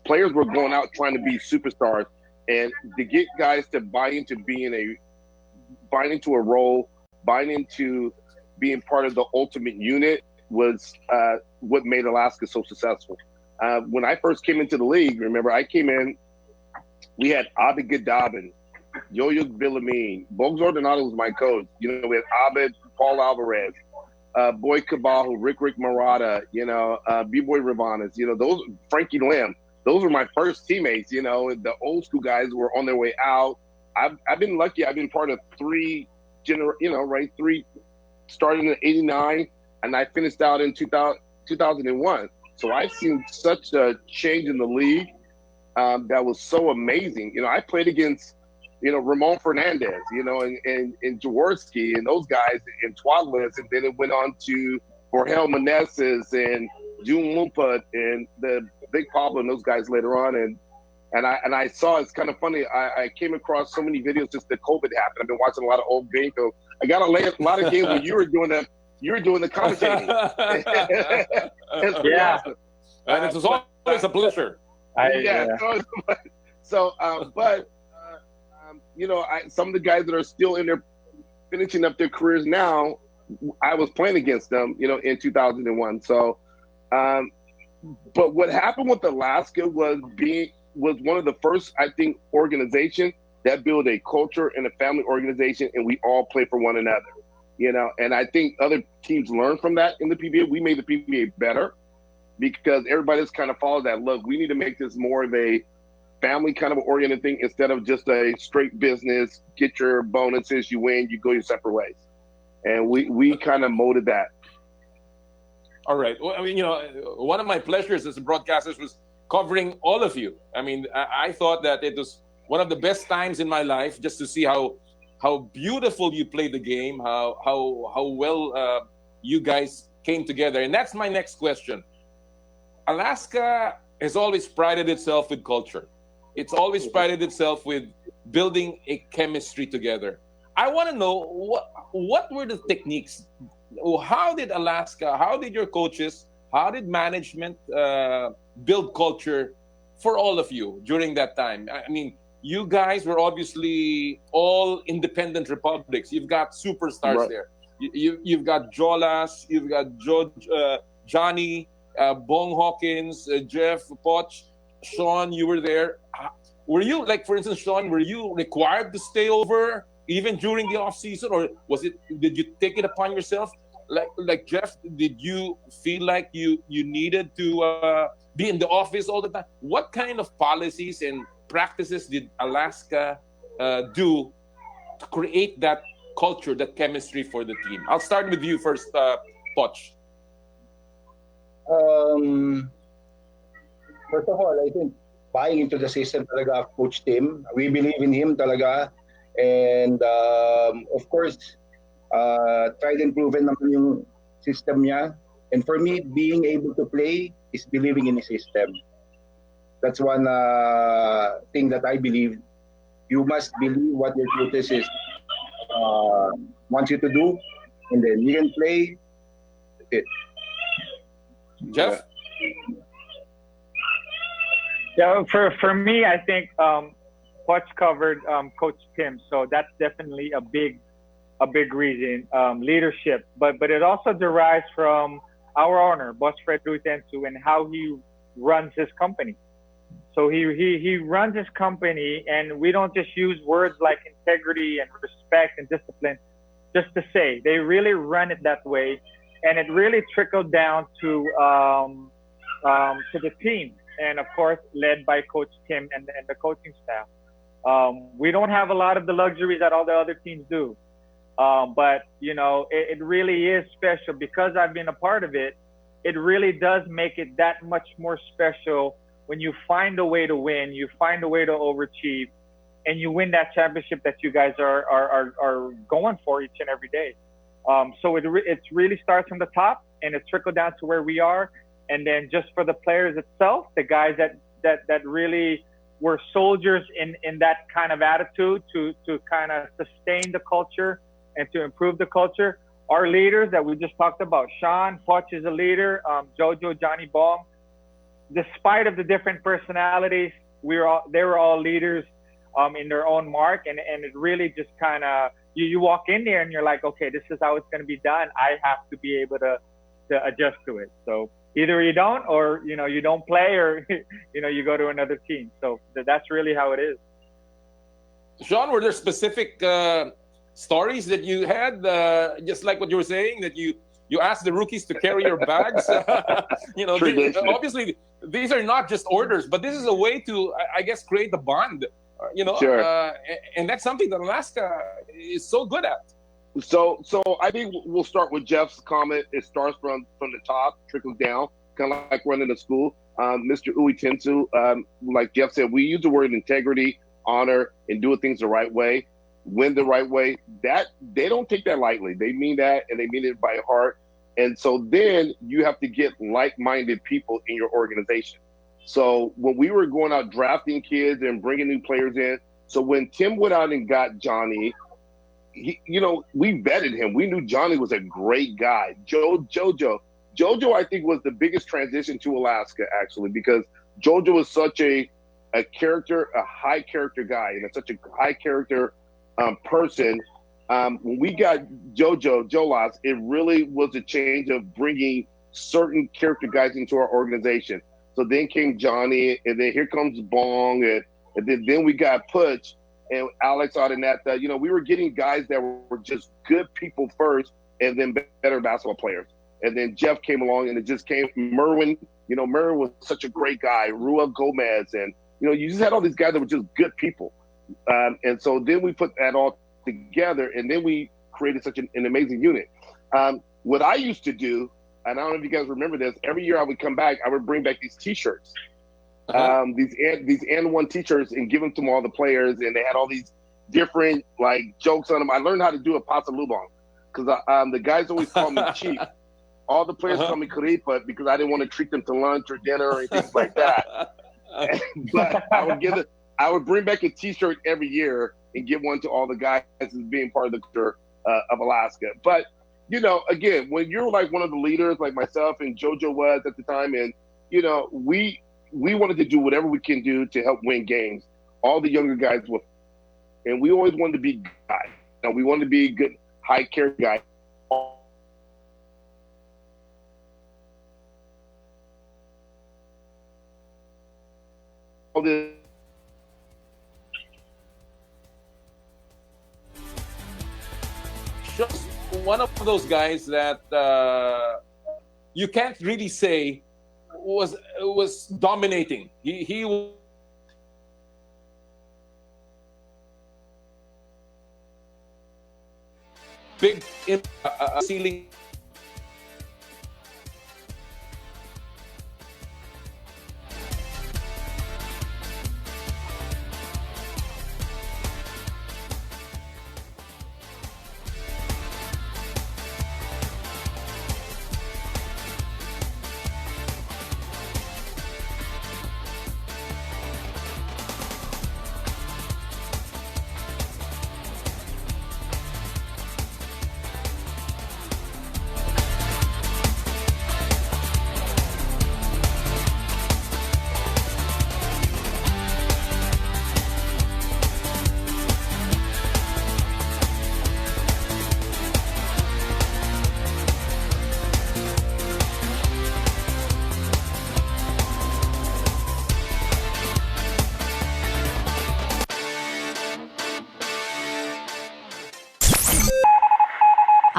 players were going out trying to be superstars, and to get guys to buy into a role, buying into being part of the ultimate unit was what made Alaska so successful. When I first came into the league, remember, I came in, we had Abid Gadabin, Yo-Yo Villamine, Bogues Ordonado was my coach. We had Abid, Paul Alvarez, Boy Cabajo, Rick Murata, B-Boy Rivanas, those, Frankie Lim. Those were my first teammates, the old school guys were on their way out. I've been lucky. I've been part of three starting in '89, and I finished out in 2001. So I've seen such a change in the league that was so amazing. I played against, Ramon Fernandez, and Jaworski and those guys and Twadless, and then it went on to Borgel Meneses and June Lumput and the Big Pablo and those guys later on. And I saw, it's kind of funny, I came across so many videos since the COVID happened. I've been watching a lot of old games. So I got a lot of games where you were doing the commentating. Yeah. And it was always a pleasure. Some of the guys that are still in there finishing up their careers now, I was playing against them, in 2001. So, but what happened with Alaska was one of the first, I think, organization that built a culture and a family organization, and we all play for one another. And I think other teams learned from that in the PBA. We made the PBA better because everybody just kind of followed that. Look, we need to make this more of a family kind of oriented thing instead of just a straight business. Get your bonuses, you win, you go your separate ways. And we kind of molded that. All right. Well, one of my pleasures as a broadcaster was covering all of you. I thought that it was one of the best times in my life just to see how beautiful you played the game, how well you guys came together. And that's my next question. Alaska has always prided itself with culture. It's always prided itself with building a chemistry together. I want to know what were the techniques? How did your coaches, how did management build culture for all of you during that time? You guys were obviously all independent republics. You've got superstars there. You've got Jolas, you've got Johnny, Bong Hawkins, Jeff, Poch, Sean, you were there. Were you, for instance, Sean, were you required to stay over even during the off season, or did you take it upon yourself? Like Jeff, did you feel like you needed to be in the office all the time? What kind of policies and practices did Alaska do to create that culture, that chemistry for the team? I'll start with you first, Poch. First of all, I think buying into the system talaga of Coach Tim. We believe in him talaga. And of course, tried and proven naman yung system niya. And for me, being able to play is believing in the system. That's one thing that I believe. You must believe what your coaches is wants you to do, and then you can play. That's it. Jeff? Yeah, for me, I think Poch covered Coach Tim, so that's definitely a big reason, leadership. But it also derives from our owner, Boss Fred Ruitensu, and how he runs his company. So he runs his company, and we don't just use words like integrity and respect and discipline just to say. They really run it that way, and it really trickled down to the team, and of course led by Coach Tim and the coaching staff. We don't have a lot of the luxuries that all the other teams do, but you know it really is special because I've been a part of it. It really does make it that much more special when you find a way to win, you find a way to overachieve, and you win that championship that you guys are going for each and every day. So it really starts from the top, and it trickled down to where we are. And then just for the players itself, the guys that really were soldiers in that kind of attitude to kind of sustain the culture and to improve the culture. Our leaders that we just talked about, Sean, Poch is a leader, Jojo, Johnny Bong. Despite of the different personalities, they were all leaders in their own mark, and it really just kind of you walk in there and you're like, okay, this is how it's going to be done. I have to be able to adjust to it. So either you don't, or you don't play, or you go to another team. So that's really how it is. Sean, were there specific stories that you had, just like what you were saying, that you asked the rookies to carry your bags? Obviously, these are not just orders, but this is a way to, I guess, create the bond. Sure. And that's something that Alaska is so good at. So I think we'll start with Jeff's comment. It starts from the top, trickles down, kind of like running a school. Mr. Uitensu, like Jeff said, we use the word integrity, honor, and doing things the right way, win the right way. That they don't take that lightly. They mean that, and they mean it by heart. And so then you have to get like-minded people in your organization. So when we were going out drafting kids and bringing new players in, so when Tim went out and got Johnny, we vetted him. We knew Johnny was a great guy. Jojo, I think, was the biggest transition to Alaska, actually, because Jojo was such a character, a high character guy, and such a high character person. When we got Jolas, it really was a change of bringing certain character guys into our organization. So then came Johnny, and then here comes Bong, and then we got Poch and Alex Adeneta. We were getting guys that were just good people first, and then better basketball players. And then Jeff came along, and it just came. Merwin, Merwin was such a great guy. Ruel Gomez, and you just had all these guys that were just good people. And so then we put that all together, and then we created such an amazing unit. What I used to do, and I don't know if you guys remember this, every year I would come back, I would bring back these T-shirts, these N1 T-shirts, and give them to all the players, and they had all these different jokes on them. I learned how to do a pasa lubong because the guys always call me cheap. All the players call me Kuripa because I didn't want to treat them to lunch or dinner or anything like that. But I would bring back a T-shirt every year and give one to all the guys as being part of the culture of Alaska. But again, when you're like one of the leaders, like myself and JoJo was at the time, and we wanted to do whatever we can do to help win games. All the younger guys were, and we always wanted to be guys. We wanted to be a good, high character guy. All this. one of those guys that you can't really say was dominating. He big in ceiling.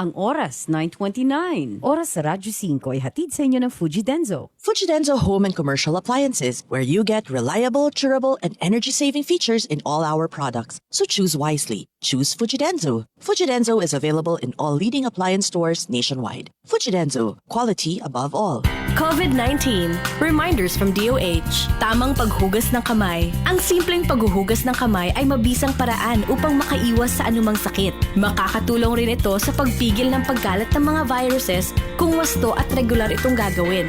Ang oras, 9:29. Oras sa Radyo 5 ay hatid sa inyo ng Fuji Denso. Fuji Denso Home and Commercial Appliances, where you get reliable, durable, and energy-saving features in all our products. So choose wisely. Choose Fuji Denso. Fuji Denso is available in all leading appliance stores nationwide. Fuji Denso, quality above all. COVID-19. Reminders from DOH. Tamang paghugas ng kamay. Ang simpleng paghuhugas ng kamay ay mabisang paraan upang makaiwas sa anumang sakit. Makakatulong rin ito sa pagpigil ng pagkalat ng mga viruses kung wasto at regular itong gagawin.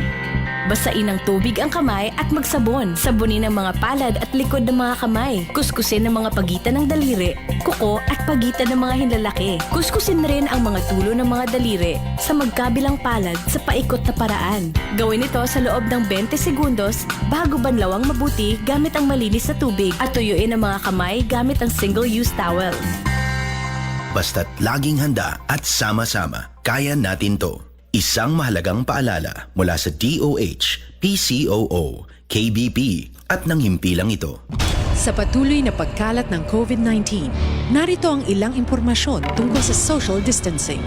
Basain ng tubig ang kamay at magsabon. Sabunin ang mga palad at likod ng mga kamay. Kuskusin ang mga pagitan ng daliri, kuko at pagitan ng mga hinlalaki. Kuskusin rin ang mga tulo ng mga daliri sa magkabilang palad sa paikot na paraan. Gawin ito sa loob ng 20 segundos bago banlawang mabuti gamit ang malinis na tubig at tuyuin ang mga kamay gamit ang single-use towel. Basta't laging handa at sama-sama, kaya natin to. Isang mahalagang paalala mula sa DOH, PCOO, KBP at ng himpilang ito. Sa patuloy na pagkalat ng COVID-19, narito ang ilang impormasyon tungkol sa social distancing.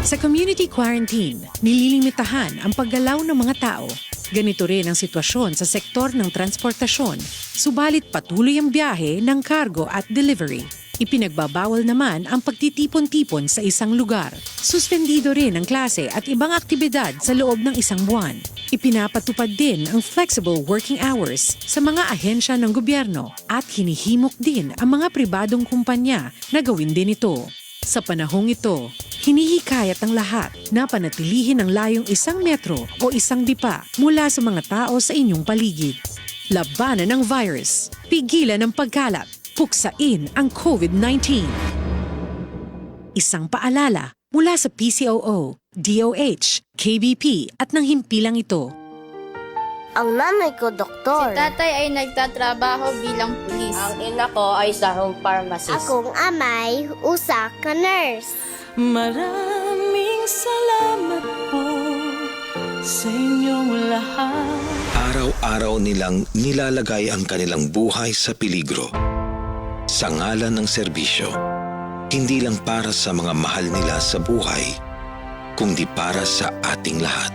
Sa community quarantine, nililimitahan ang paggalaw ng mga tao. Ganito rin ang sitwasyon sa sektor ng transportasyon, subalit patuloy ang biyahe ng cargo at delivery. Ipinagbabawal naman ang pagtitipon-tipon sa isang lugar. Suspendido rin ang klase at ibang aktibidad sa loob ng isang buwan. Ipinapatupad din ang flexible working hours sa mga ahensya ng gobyerno at hinihimok din ang mga pribadong kumpanya na gawin din ito. Sa panahong ito, hinihikayat ang lahat na panatilihin ang layong 1 metro o 1 dipa mula sa mga tao sa inyong paligid. Labanan ng virus, pigilan ang pagkalat, puksain ang COVID-19. Isang paalala mula sa PCOO, DOH, KBP at ng himpilang ito. Ang nanay ko, doktor. Si tatay ay nagtatrabaho bilang pulis. Ang ina ko ay isang pharmacist. Akong amay, usa ka nurse. Maraming salamat po sa inyong lahat. Araw-araw nilang nilalagay ang kanilang buhay sa peligro. Sa ngalan ng serbisyo, hindi lang para sa mga mahal nila sa buhay, kundi para sa ating lahat.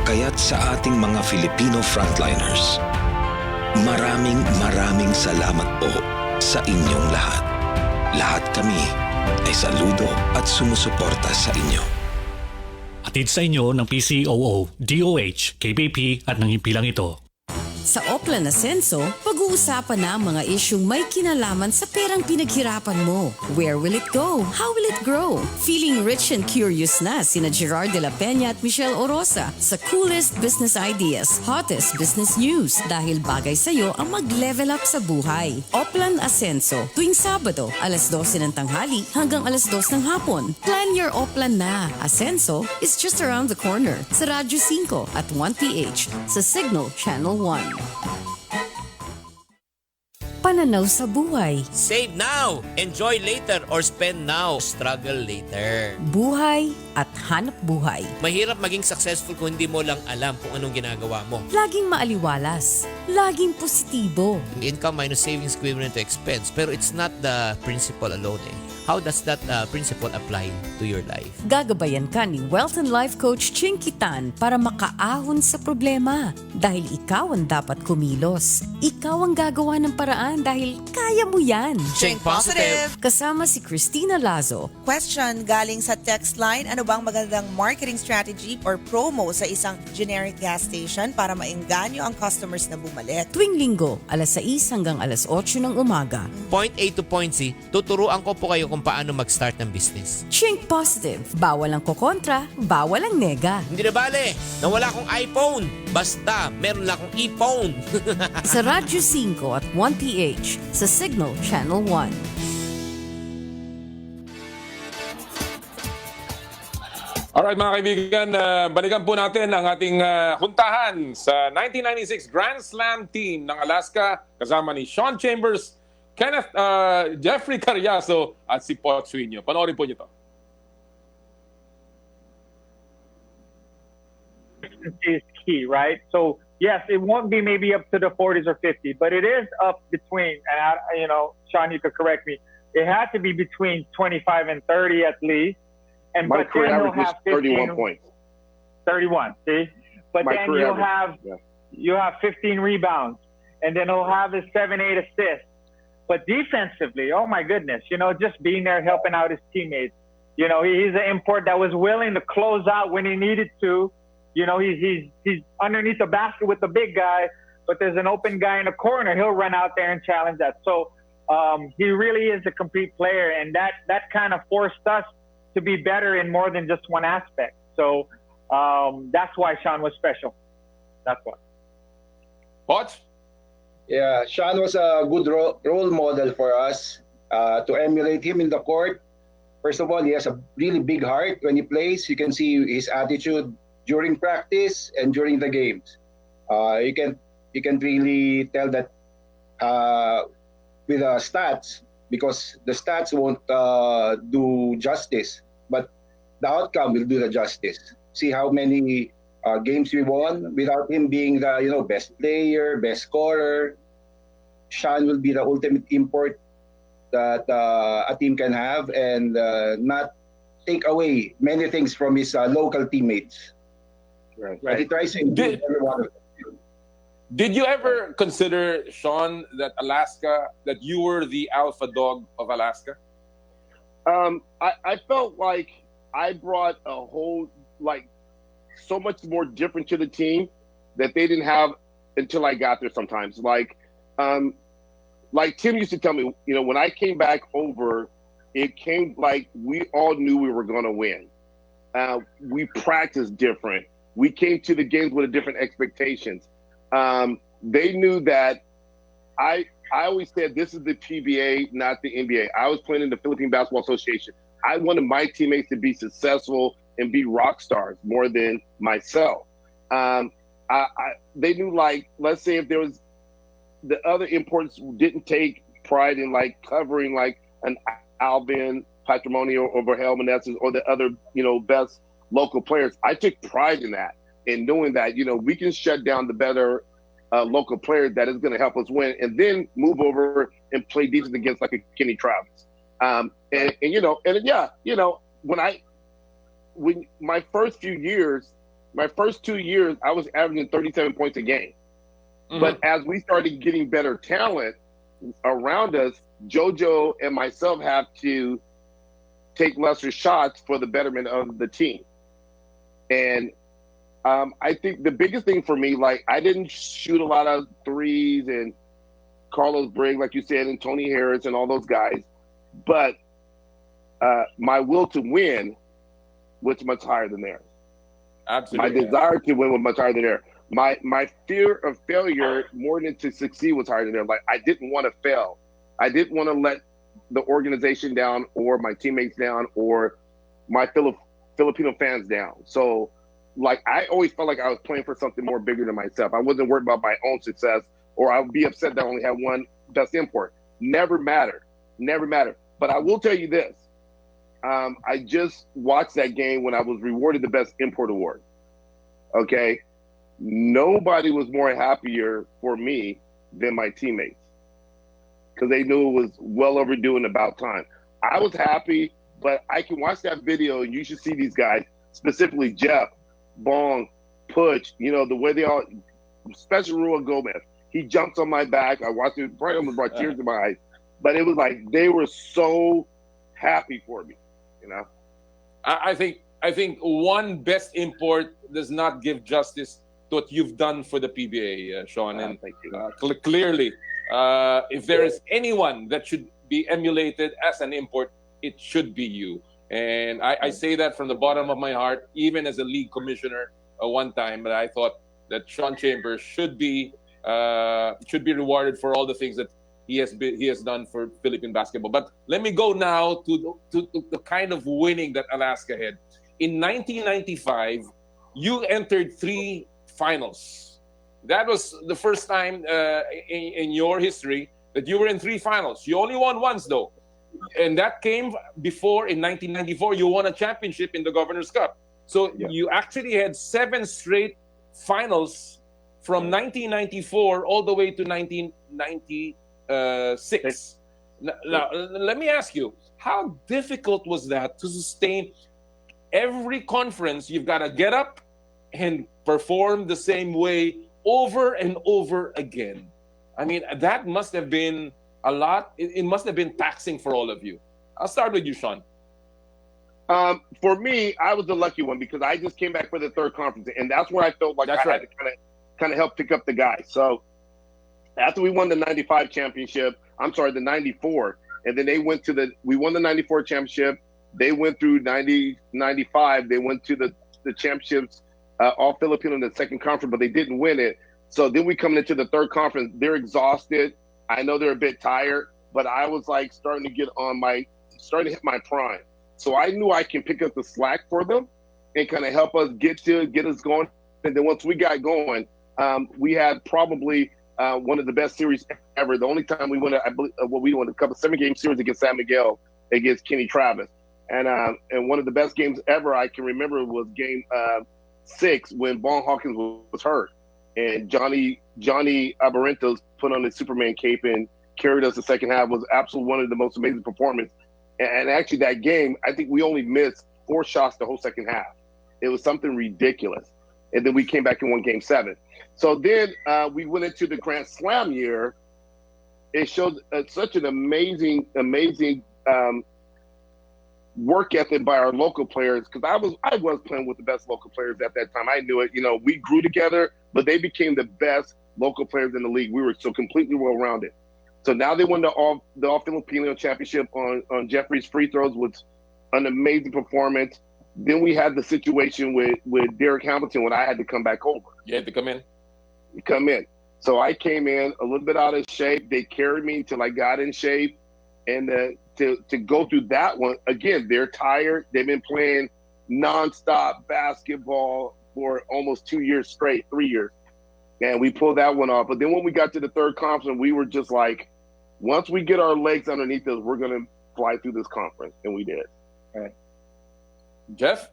Kaya't sa ating mga Filipino frontliners, maraming salamat po sa inyong lahat. Lahat kami ay saludo at sumusuporta sa inyo. Atid sa inyo ng PCOO, DOH, KBP at ng himpilang ito. Sa Oplan Ascenso, pag-uusapan na ang mga isyung may kinalaman sa perang pinaghirapan mo. Where will it go? How will it grow? Feeling rich and curious na sina Gerard de la Peña at Michelle Orosa sa coolest business ideas, hottest business news dahil bagay sa'yo ang mag-level up sa buhay. Oplan Ascenso, tuwing Sabado, alas 12 ng tanghali hanggang alas 2 ng hapon. Plan your Oplan na. Ascenso is just around the corner sa Radyo 5 at 1PH sa Signal Channel 1. Pananaw sa buhay. Save now, enjoy later, or spend now, struggle later. Buhay at hanap buhay. Mahirap maging successful kung hindi mo lang alam kung anong ginagawa mo. Laging maaliwalas. Laging positibo. Income minus savings equivalent to expense, pero it's not the principle alone eh. How does that principle apply to your life? Gagabayan ka ni Wealth and Life Coach Ching Kitan para makaahon sa problema. Dahil ikaw ang dapat kumilos. Ikaw ang gagawa ng paraan dahil kaya mo yan. Ching Positive! Kasama si Christina Lazo. Question galing sa text line, ano bang magandang marketing strategy or promo sa isang generic gas station para maengganyo ang customers na bumalik? Tuwing linggo, alas 6 hanggang alas 8 ng umaga. Point A to point C, tuturuan ko po kayo kung paano mag-start ng business. Think positive. Bawal ang kokontra, bawal ang nega. Hindi na bale, nawala akong iPhone. Basta, meron lang akong e-phone. Sa Radyo 5 at 1PH, sa Signal Channel 1. Alright mga kaibigan, balikan po natin ang ating huntahan sa 1996 Grand Slam team ng Alaska kasama ni Sean Chambers, Kenneth, Jeffrey Cariaso at si Poch Juinio. Panoorin po niyo to. Is key, right? So yes, it won't be maybe up to the 40s or 50s, but it is up between, and Sean, you could correct me, it had to be between 25 and 30 at least. And my but career then average was 31 points. 31, see? But My then career you have 15 rebounds, and then he'll have his 7-8 assists. But defensively, oh my goodness, just being there helping out his teammates. He's an import that was willing to close out when he needed to. He's underneath the basket with the big guy, but there's an open guy in the corner. He'll run out there and challenge that. So he really is a complete player, and that kind of forced us to be better in more than just one aspect. So that's why Sean was special. That's why. Poch? Yeah, Sean was a good role model for us to emulate him in the court. First of all, he has a really big heart when he plays. You can see his attitude during practice and during the games. You can really tell that with the stats, because the stats won't do justice, but the outcome will do the justice. See how many games we won without him being the best player, best scorer. Sean will be the ultimate import that a team can have, and not take away many things from his local teammates. Right. But he tries to include everyone. Did you ever consider, Sean, that you were the alpha dog of Alaska? I felt like I brought a whole, so much more different to the team that they didn't have until I got there sometimes. Like Tim used to tell me, when I came back over, it came like we all knew we were going to win. We practiced different. We came to the games with a different expectations. They knew that I always said this is the PBA, not the NBA. I was playing in the Philippine Basketball Association. I wanted my teammates to be successful and be rock stars more than myself. They knew, let's say if there was the other imports didn't take pride in covering an Alvin, Patrimonio, or Vergel Meneses, or the other best local players. I took pride in that. And knowing that, we can shut down the better local player that is going to help us win, and then move over and play defense against a Kenny Travis. When my first 2 years, I was averaging 37 points a game. Mm-hmm. But as we started getting better talent around us, JoJo and myself have to take lesser shots for the betterment of the team. And I think the biggest thing for me, I didn't shoot a lot of threes, and Carlos Briggs, like you said, and Tony Harris and all those guys, but my will to win was much higher than theirs. Absolutely. My desire to win was much higher than theirs. My fear of failure more than to succeed was higher than theirs. I didn't want to fail. I didn't want to let the organization down, or my teammates down, or my Filipino fans down. So I always felt like I was playing for something more bigger than myself. I wasn't worried about my own success, or I would be upset that I only had one best import. Never mattered. But I will tell you this. I just watched that game when I was rewarded the best import award. Okay? Nobody was more happier for me than my teammates, because they knew it was well overdue and about time. I was happy, but I can watch that video and you should see these guys, specifically Jeff, Bong, Poch, you know, the way they all, especially Ruel Gomez. He jumps on my back. I watched it, probably almost brought tears to my eyes. But it was like they were so happy for me, you know. I think one best import does not give justice to what you've done for the PBA, Sean. And thank you. Clearly, if there is anyone that should be emulated as an import, it should be you. And I say that from the bottom of my heart, even as a league commissioner one time. But I thought that Sean Chambers should be rewarded for all the things that he has done for Philippine basketball. But let me go now to the kind of winning that Alaska had. In 1995, you entered 3 finals. That was the first time in your history that you were in 3 finals. You only won once, though. And that came before, in 1994, you won a championship in the Governor's Cup. So you actually had 7 straight finals from 1994 all the way to 1996. Now, let me ask you, how difficult was that to sustain every conference? You've got to get up and perform the same way over and over again. I mean, that must have been a lot. It must have been taxing for all of you. I'll start with you, Sean. For me, I was the lucky one because I just came back for the 3rd conference, and that's where I felt like I had to kind of help pick up the guys. So after we won the 95 championship, the 94, and then we won the 94 championship. They went through 95. They went to the championships, all Filipino in the 2nd conference, but they didn't win it. So then we come into the 3rd conference. They're exhausted. I know they're a bit tired, but I was like starting to hit my prime. So I knew I can pick up the slack for them and kind of help us get us going. And then once we got going, we had probably one of the best series ever. The only time we won, we won a couple 7-game series against San Miguel against Kenny Travis, and one of the best games ever I can remember was Game 6 when Bong Hawkins was hurt, and Johnny Abarentos put on his Superman cape and carried us the second half. Was absolutely one of the most amazing performances. And actually, that game, I think we only missed 4 shots the whole second half. It was something ridiculous. And then we came back and won Game 7. So then we went into the Grand Slam year. It showed such an amazing work ethic by our local players, because I was playing with the best local players at that time. I knew it. You know, we grew together, but they became the best local players in the league. We were so completely well-rounded. So now they won the all Filipino championship on Jeffrey's free throws, with an amazing performance. Then we had the situation with Derek Hamilton when I had to come back over. You had to come in? Come in. So I came in a little bit out of shape. They carried me until I got in shape. And to go through that one, again, they're tired. They've been playing nonstop basketball for almost 2 years straight, 3 years. And we pulled that one off. But then when we got to the 3rd conference, we were just like, once we get our legs underneath us, we're going to fly through this conference. And we did. All right. Jeff?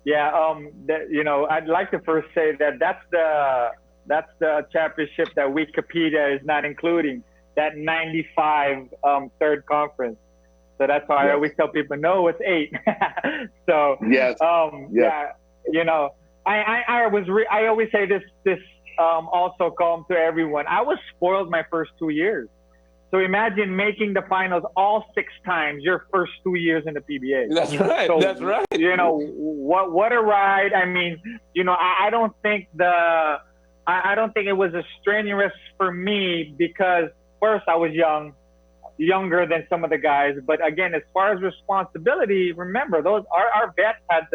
Yeah, I'd like to first say that's the championship that Wikipedia is not including, that 95 3rd conference. So that's why I always tell people, no, it's 8. So yes. Yeah, I always say this also come to everyone. I was spoiled my first 2 years. So imagine making the finals all 6 times your first 2 years in the PBA. That's right. So, that's right. What a ride. I mean, I don't think it was as strenuous for me because first I was younger than some of the guys. But again, as far as responsibility, remember our vets had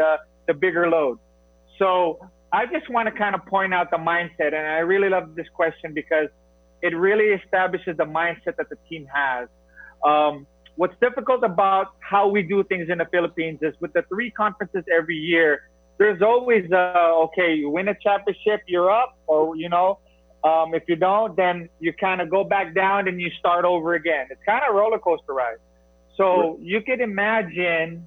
the bigger load. So I just want to kind of point out the mindset, and I really love this question because it really establishes the mindset that the team has. What's difficult about how we do things in the Philippines is with the 3 conferences every year, there's always okay, you win a championship, you're up, or if you don't, then you kind of go back down and you start over again. It's kind of a roller coaster ride. So you could imagine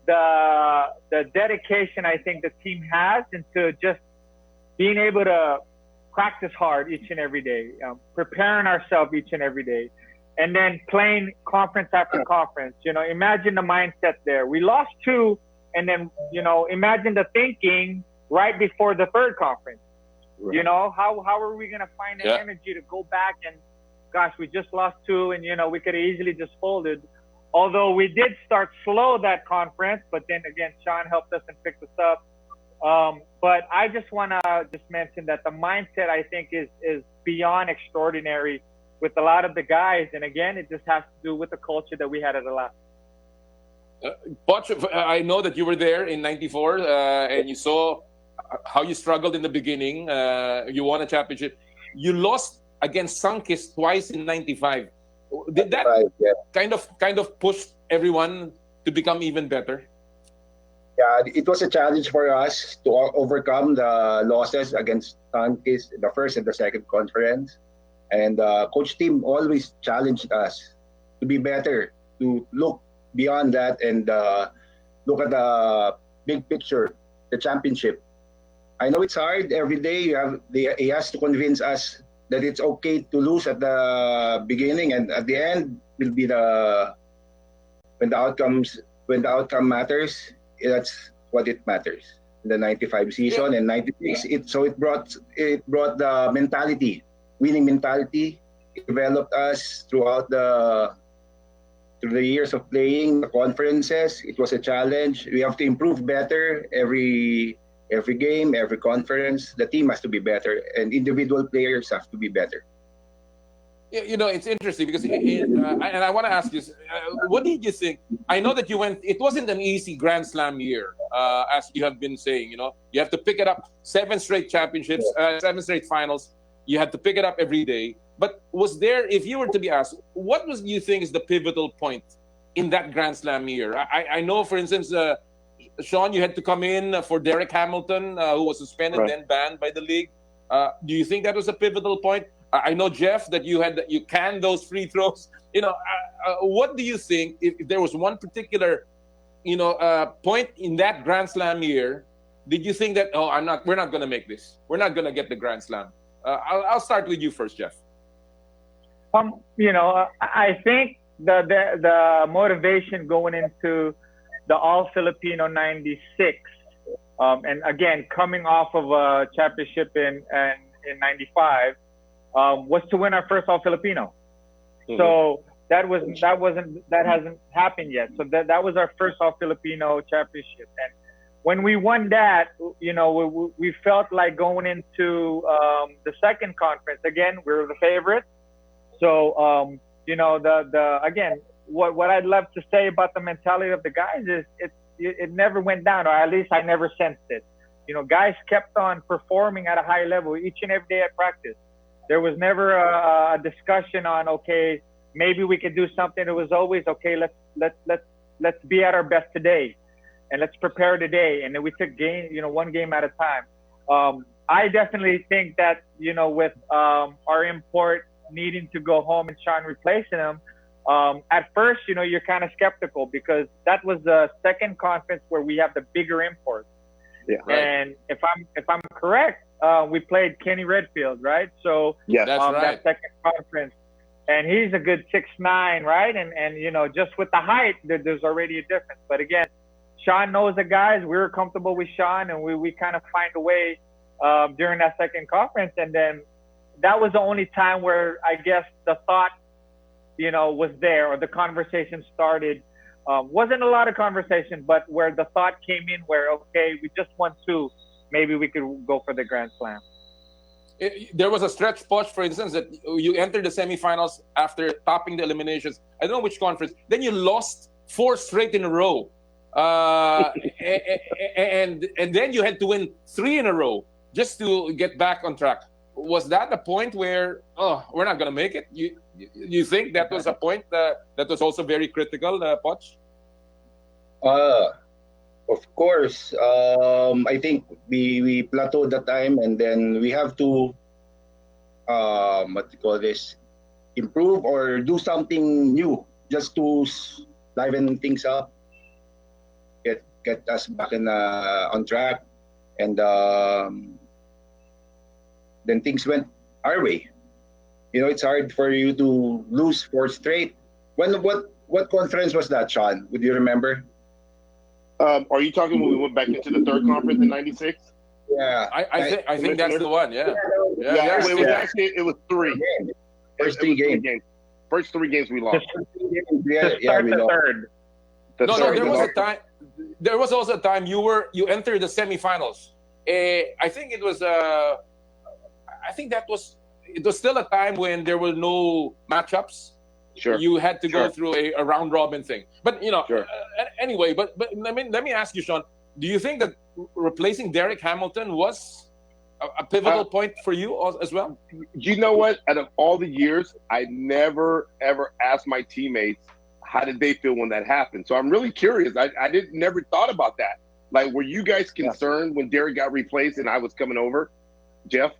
the dedication I think the team has into just being able to practice hard each and every day, preparing ourselves each and every day. and then playing conference after conference. Imagine the mindset there. We lost 2, and then, imagine the thinking right before the third conference. Right. How are we going to find the energy to go back and, gosh, we just lost 2, and, we could have easily just folded. Although we did start slow that conference, but then again, Sean helped us and picked us up. But I just want to just mention that the mindset, I think, is beyond extraordinary with a lot of the guys. And again, it just has to do with the culture that we had at the last. Poch, I know that you were there in '94 and you saw how you struggled in the beginning. You won a championship. You lost against Sankis twice in '95. Did that kind of push everyone to become even better? Yeah, it was a challenge for us to overcome the losses against Sankis in the first and the second conference. And Coach Tim always challenged us to be better, to look beyond that and look at the big picture, the championship. I know it's hard every day. He has to convince us that it's okay to lose at the beginning, and at the end will be when the outcome matters. That's what it matters. In the '95 season and '96, it brought the mentality, winning mentality. It developed us through the years of playing the conferences. It was a challenge. We have to improve better every game, every conference. The team has to be better, and individual players have to be better. It's interesting because, and I want to ask you, what did you think? I know that you went. It wasn't an easy Grand Slam year, as you have been saying. You have to pick it up 7 straight championships, 7 straight finals. You had to pick it up every day. But was there, if you were to be asked, what you think is the pivotal point in that Grand Slam year? I know, for instance, Sean, you had to come in for Derek Hamilton, who was suspended, then banned by the league. Do you think that was a pivotal point? I know, Jeff, that you canned those free throws. What do you think, if there was one particular, point in that Grand Slam year, did you think that, we're not going to make this. We're not going to get the Grand Slam. I'll start with you first, Jeff. I think the motivation going into the All-Filipino '96, and again, coming off of a championship in '95, was to win our first All-Filipino. Mm-hmm. So that hasn't happened yet. So that was our first All-Filipino championship. And when we won that, we felt like going into the second conference. Again, we were the favorite. So, again, what I'd love to say about the mentality of the guys is it never went down, or at least I never sensed it. Guys kept on performing at a high level each and every day at practice. There was never a discussion on, okay, maybe we could do something. It was always, okay, let's be at our best today, and let's prepare today. And then we took one game at a time. I definitely think that with our import needing to go home and Sean replacing him, at first you're kind of skeptical because that was the second conference where we have the bigger imports. Yeah. Right. And if I'm correct, we played Kenny Redfield, right? So yeah, that's right. That second conference, and he's a good 6'9", right? And just with the height, there's already a difference. But again, Sean knows the guys. We were comfortable with Sean, and we kind of find a way during that second conference. And then that was the only time where I guess the thought, was there, or the conversation started. Wasn't a lot of conversation, but where the thought came in where, okay, we just won 2. Maybe we could go for the Grand Slam. There was a stretch, Poch, for instance, that you entered the semifinals after topping the eliminations. I don't know which conference. Then you lost 4 straight in a row. And then you had to win 3 in a row just to get back on track. Was that a point where, we're not going to make it? You think that was a point that was also very critical, Poch? Of course. I think we plateaued that time, and then we have to, improve or do something new just to liven things up, get us back on track, and then things went our way. it's hard for you to lose 4 straight. What conference was that, Sean? Would you remember? Are you talking when we went back into the third conference in '96? Yeah, I think that's the one. Yeah. It was three. First three games. First 3 games we lost. To start the third. There was also a time you entered the semifinals. I think it was. It was still a time when there were no matchups. Sure. You had to go through a round robin thing. But anyway, but let me ask you, Sean. Do you think that replacing Derek Hamilton was a pivotal point for you as well? You know what? Out of all the years, I never ever asked my teammates how did they feel when that happened. So I'm really curious. I never thought about that. Like, were you guys concerned when Derek got replaced and I was coming over, Jeff?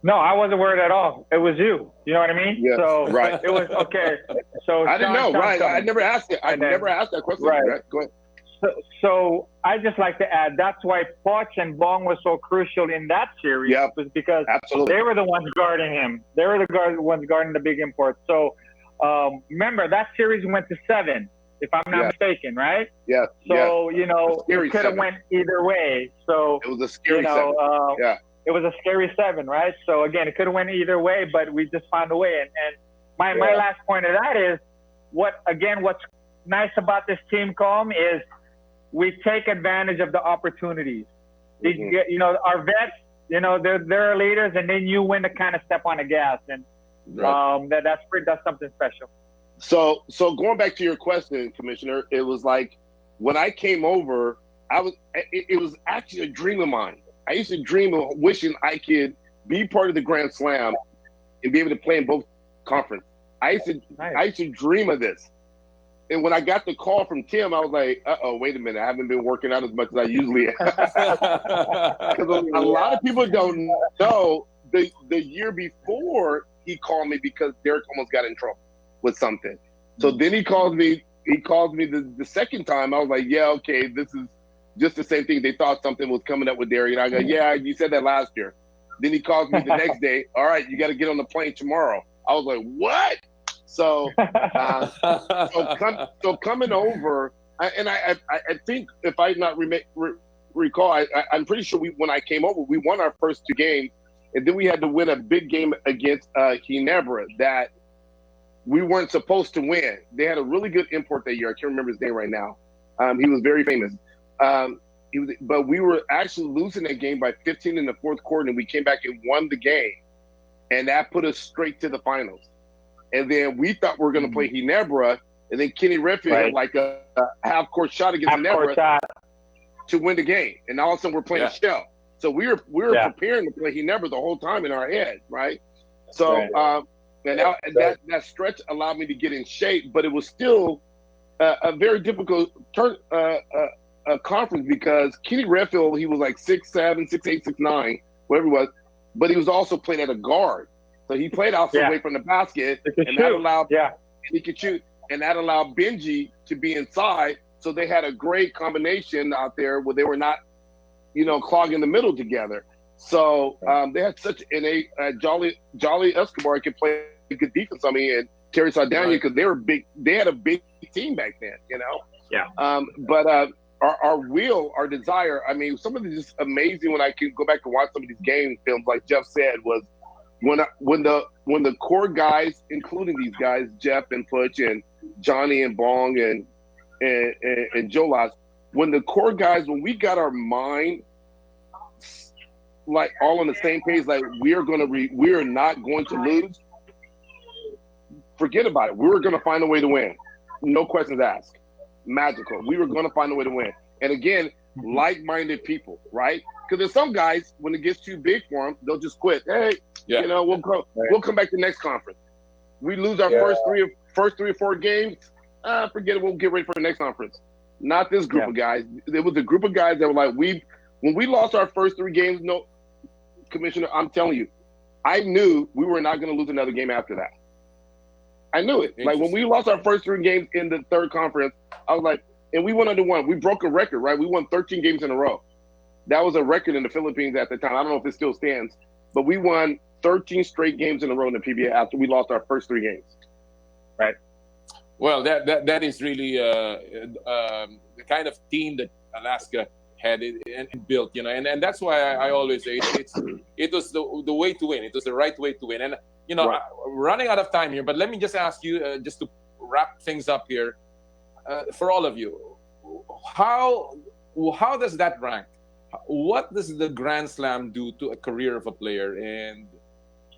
No, I wasn't worried at all. It was you. You know what I mean? Yeah. So right. It was okay. So I didn't know. Right. I never asked it. I never asked that question. Right. Go ahead. So I just like to add, that's why Poch and Bong was so crucial in that series. Yep. Was because Absolutely. they were the ones guarding him. They were the ones guarding the big imports. So remember, that series went to 7, if I'm not mistaken, right? Yeah. So, it could have went either way. So it was a scary 7. It was a scary 7, right? So again, it could have went either way, but we just found a way. And my last point of that is what's nice about this team, Colm, is we take advantage of the opportunities. Our vets, they're our leaders, and then you win to kind of step on the gas, and that's something special. So going back to your question, Commissioner, it was like when I came over, it was actually a dream of mine. I used to dream of wishing I could be part of the Grand Slam and be able to play in both conferences. I used to dream of this. And when I got the call from Tim, I was like, wait a minute. I haven't been working out as much as I usually have. Because a lot of people don't know the year before he called me because Derek almost got in trouble with something. So then he calls me the second time. I was like, yeah, okay, this is just the same thing. They thought something was coming up with Derek. And I go, yeah, you said that last year. Then he calls me the next day. All right, you got to get on the plane tomorrow. I was like, what? So, coming over, I think if I not recall, I'm pretty sure when I came over, we won our first 2 games, and then we had to win a big game against Ginebra that we weren't supposed to win. They had a really good import that year. I can't remember his name right now. He was very famous. But we were actually losing that game by 15 in the fourth quarter, and we came back and won the game, and that put us straight to the finals. And then we thought we were going to play Ginebra, and then Kenny Redfield had like a half-court shot against Ginebra to win the game. And all of a sudden we're playing Shell. So we were preparing to play Ginebra the whole time in our head, right? So that stretch allowed me to get in shape, but it was still a very difficult conference because Kenny Redfield, he was like 6'7", 6'8", 6'9", whatever he was, but he was also playing at a guard. So he played outside away from the basket, and that allowed he could shoot, and that allowed Benji to be inside. So they had a great combination out there where they were not, clogging the middle together. So they had such Jolly Escobar could play good defense. I mean, and Terry Saldana because they were big. They had a big team back then, But our desire. I mean, some of the just amazing when I can go back and watch some of these game films, like Jeff said, was. When the core guys, including these guys, Jeff and Poch and Johnny and Bong and Joe Las, when the core guys, when we got our mind like all on the same page, like we are not going to lose. Forget about it. We were going to find a way to win. No questions asked. Magical. We were going to find a way to win. And again, like-minded people, right? Because there's some guys, when it gets too big for them, they'll just quit. Hey, we'll come back to next conference. We lose our first three or four games. Forget it. We'll get ready for the next conference. Not this group of guys. It was a group of guys that were like, when we lost our first 3 games, no, Commissioner, I'm telling you, I knew we were not going to lose another game after that. I knew it. Like when we lost our first 3 games in the third conference, I was like, and we went under one. We broke a record, right? We won 13 games in a row. That was a record in the Philippines at the time. I don't know if it still stands, but we won 13 straight games in a row in the PBA after we lost our first 3 games. Right. Well, that is really the kind of team that Alaska had and built, and that's why I always say it was the way to win. It was the right way to win. And Right. running out of time here, but let me just ask you, just to wrap things up here, for all of you, how does that rank? What does the Grand Slam do to a career of a player? And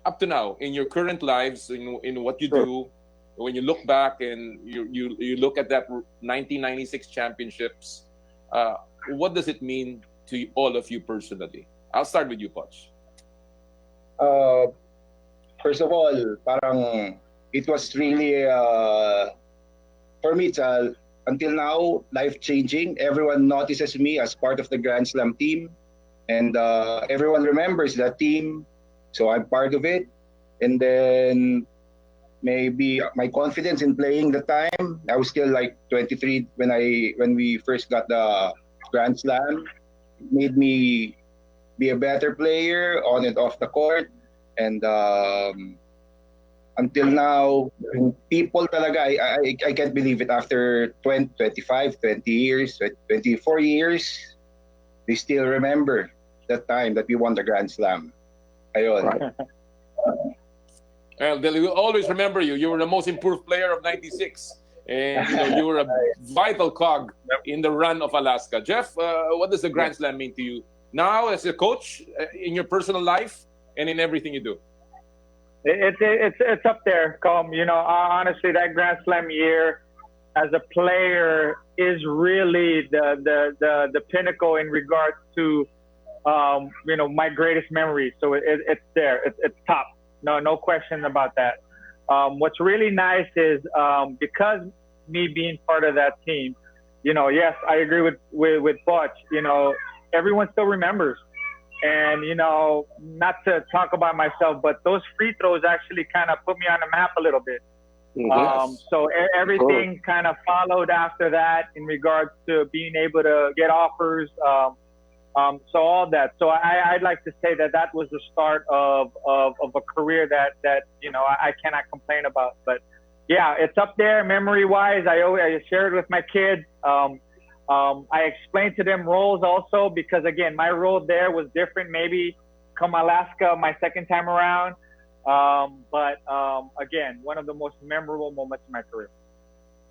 up to now, in your current lives, in what you do, when you look back and you look at that 1996 championships, what does it mean to all of you personally? I'll start with you, Poch. First of all, parang it was really for me. It's until now life-changing. Everyone notices me as part of the Grand Slam team, and everyone remembers that team. So I'm part of it. And then maybe my confidence in playing the time. I was still like 23 when we first got the Grand Slam. It made me be a better player on and off the court. And until now, people talaga, I can't believe it. After 20 years, 24 years, they still remember that time that we won the Grand Slam. Ayun. Right. Well, they will always remember you. You were the most improved player of '96, and you were a vital cog in the run of Alaska. Jeff, what does the Grand Slam mean to you now as a coach, in your personal life, and in everything you do? It's up there, Com. Honestly, that Grand Slam year as a player is really the pinnacle in regards to my greatest memories. So it's there. It's top. No question about that. What's really nice is because me being part of that team, yes, I agree with Poch. Everyone still remembers. And, not to talk about myself, but those free throws actually kind of put me on the map a little bit. Yes. So everything kind of followed after that in regards to being able to get offers. So all that. So I'd like to say that was the start of a career that I cannot complain about. But yeah, it's up there memory wise. I share it with my kids. I explained to them roles also because again, my role there was different. Maybe come Alaska my second time around. But again, one of the most memorable moments in my career.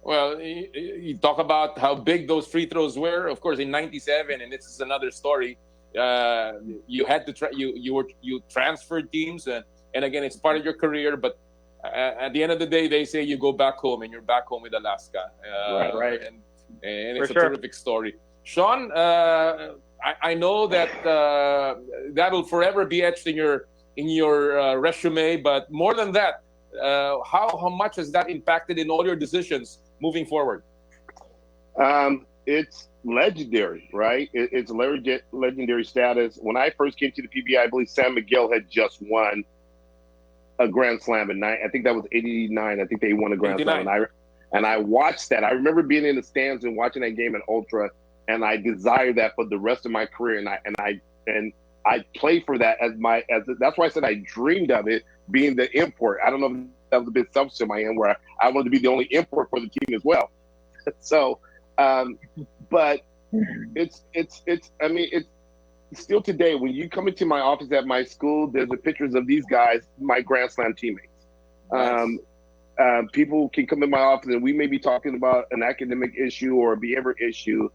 Well, you talk about how big those free throws were. Of course, in '97, and this is another story. You had to you transferred teams, and again, it's part of your career. But at the end of the day, they say you go back home, and you're back home with Alaska. Right. And it's a terrific story. Sean, I know that that will forever be etched in your resume. But more than that, how much has that impacted in all your decisions moving forward? It's legendary, right? It's legendary status. When I first came to the PBI, I believe San Miguel had just won a Grand Slam I think that was '89. I think they won a Grand 89. Slam, and I watched that. I remember being in the stands and watching that game in Ultra, and I desired that for the rest of my career. And I played for that that's why I said I dreamed of it being the import. I don't know if that was a bit selfish in my end, where I wanted to be the only import for the team as well. So, but it's still today when you come into my office at my school, there's the pictures of these guys, my Grand Slam teammates. Nice. People can come in my office and we may be talking about an academic issue or a behavior issue,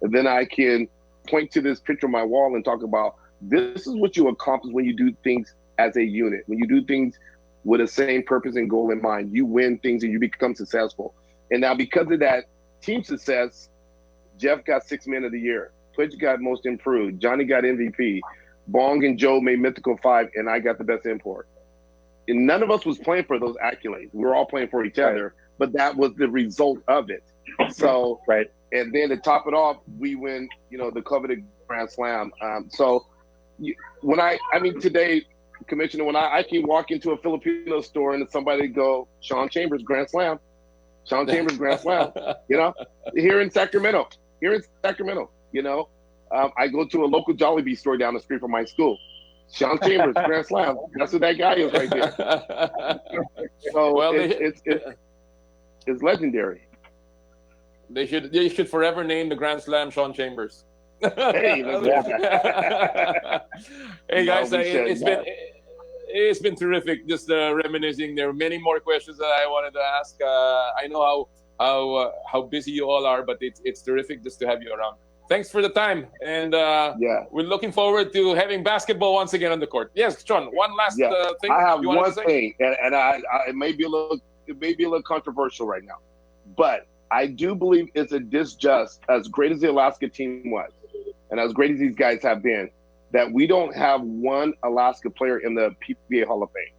and then I can point to this picture on my wall and talk about this is what you accomplish when you do things as a unit. When you do things with the same purpose and goal in mind, you win things and you become successful. And now because of that team success, Jeff got 6 Man of the Year. Twitch got Most Improved. Johnny got MVP. Bong and Joe made Mythical 5, and I got the best import. And none of us was playing for those accolades. We were all playing for each other, but that was the result of it. So, right. And then to top it off, we win, the coveted Grand Slam. Today, Commissioner, when I can walk into a Filipino store and somebody go, Sean Chambers, Grand Slam. Sean Chambers, Grand Slam. Here in Sacramento. I go to a local Jollibee store down the street from my school. Sean Chambers, Grand Slam. That's who that guy is right there. So Well, it's legendary. They should forever name the Grand Slam Sean Chambers. Hey, let's do that. Hey guys, No, we should. it's been terrific. Just reminiscing. There are many more questions that I wanted to ask. I know how busy you all are, but it's terrific just to have you around. Thanks for the time, and we're looking forward to having basketball once again on the court. Yes, Sean. One last thing. I have you wanted one to say? thing, and it may be a little controversial right now, but I do believe it's a disjust, as great as the Alaska team was, and as great as these guys have been, that we don't have one Alaska player in the PBA Hall of Fame.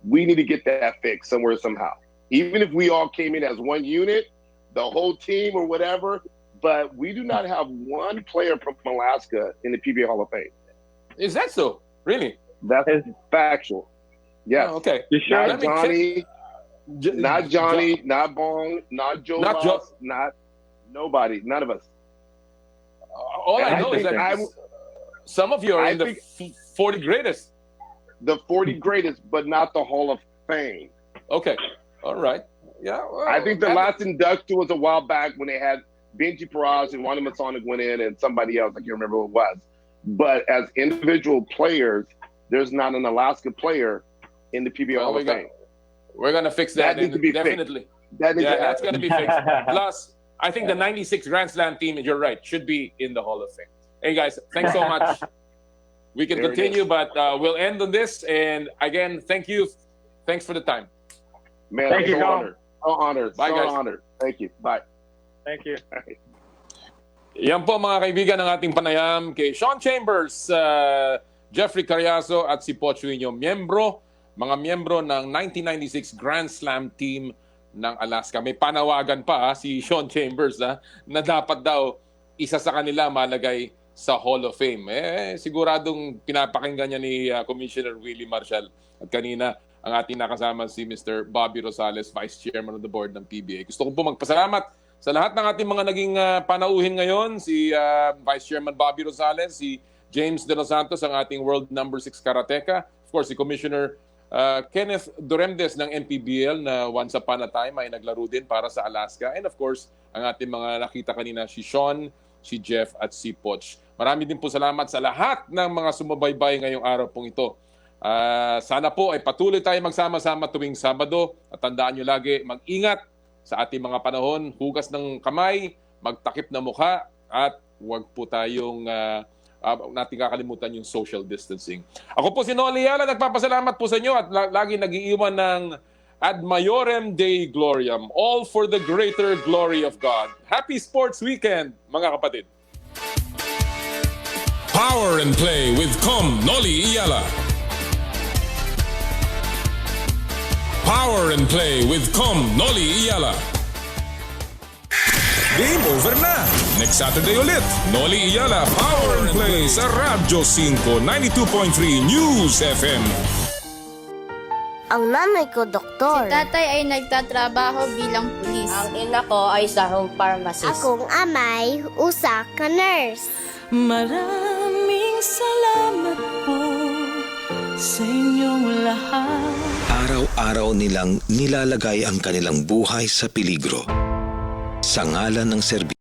We need to get that fixed somewhere, somehow. Even if we all came in as one unit, the whole team or whatever, but we do not have one player from Alaska in the PBA Hall of Fame. Is that so? Really? That's factual. Yes. Oh, okay. You sure? Not Johnny, not Bong, not Joe, not nobody, none of us. All I know is that some of you are in the 40 greatest. The 40 greatest, but not the Hall of Fame. Okay. All right. Yeah. Well, I think the last induction was a while back when they had Benji Peraz and Wanda Masonic went in and somebody else, I can't remember who it was. But as individual players, there's not an Alaska player in the PBA Hall of Fame. We're going to fix that. That needs to be definitely. Fixed. That's going to be fixed. Plus, I think the 96 Grand Slam team, you're right, should be in the Hall of Fame. Hey, guys, thanks so much. We can continue, but we'll end on this. And again, thank you. Thanks for the time. Man, Thank you, so Tom. honored. So honored. Bye, so guys. honored. Thank you. Bye. Thank you. Yan po mga kaibigan ng ating panayam kay Sean Chambers, Jeffrey Cariaso at si Poch Juinio, mga miyembro ng 1996 Grand Slam team ng Alaska. May panawagan pa si Sean Chambers na dapat daw isa sa kanila malagay sa Hall of Fame. Siguradong pinapakinggan niya ni Commissioner Willie Marshall. At kanina, ang ating nakasama si Mr. Bobby Rosales, Vice Chairman of the Board ng PBA. Gusto ko po magpasalamat sa lahat ng ating mga naging panauhin ngayon, si Vice Chairman Bobby Rosales, si James De Los Santos, ang ating World Number 6 Karateka, of course, si Commissioner Kenneth Doremdes ng MPBL na once upon a time ay naglaro din para sa Alaska. And of course, ang ating mga nakita kanina, si Sean, si Jeff at si Poch. Marami din po salamat sa lahat ng mga sumubaybay ngayong araw pong ito. Sana po ay patuloy tayo magsama-sama tuwing Sabado at tandaan nyo lagi, mag-ingat sa ating mga panahon, hugas ng kamay, magtakip na mukha at huwag po tayong natin kakalimutan yung social distancing. Ako po si Noli Ayala, nagpapasalamat po sa inyo at lagi nag-iiwan ng Ad Maiorem Dei Gloriam, all for the greater glory of God. Happy Sports Weekend, mga kapatid. Power and Play with Noli Ayala. Power and Play with Noli Ayala. Game over na! Next Saturday ulit, Noli Ayala Power and Play sa Radyo 5, 92.3 News FM. Ang nanay ko, doktor. Si tatay ay nagtatrabaho bilang pulis. Ang ina ko ay isang pharmacist. Akong amay, usa ka nurse. Maraming salamat po sa inyong lahat. Araw-araw nilang nilalagay ang kanilang buhay sa peligro. Sa ngalan ng serbisyo.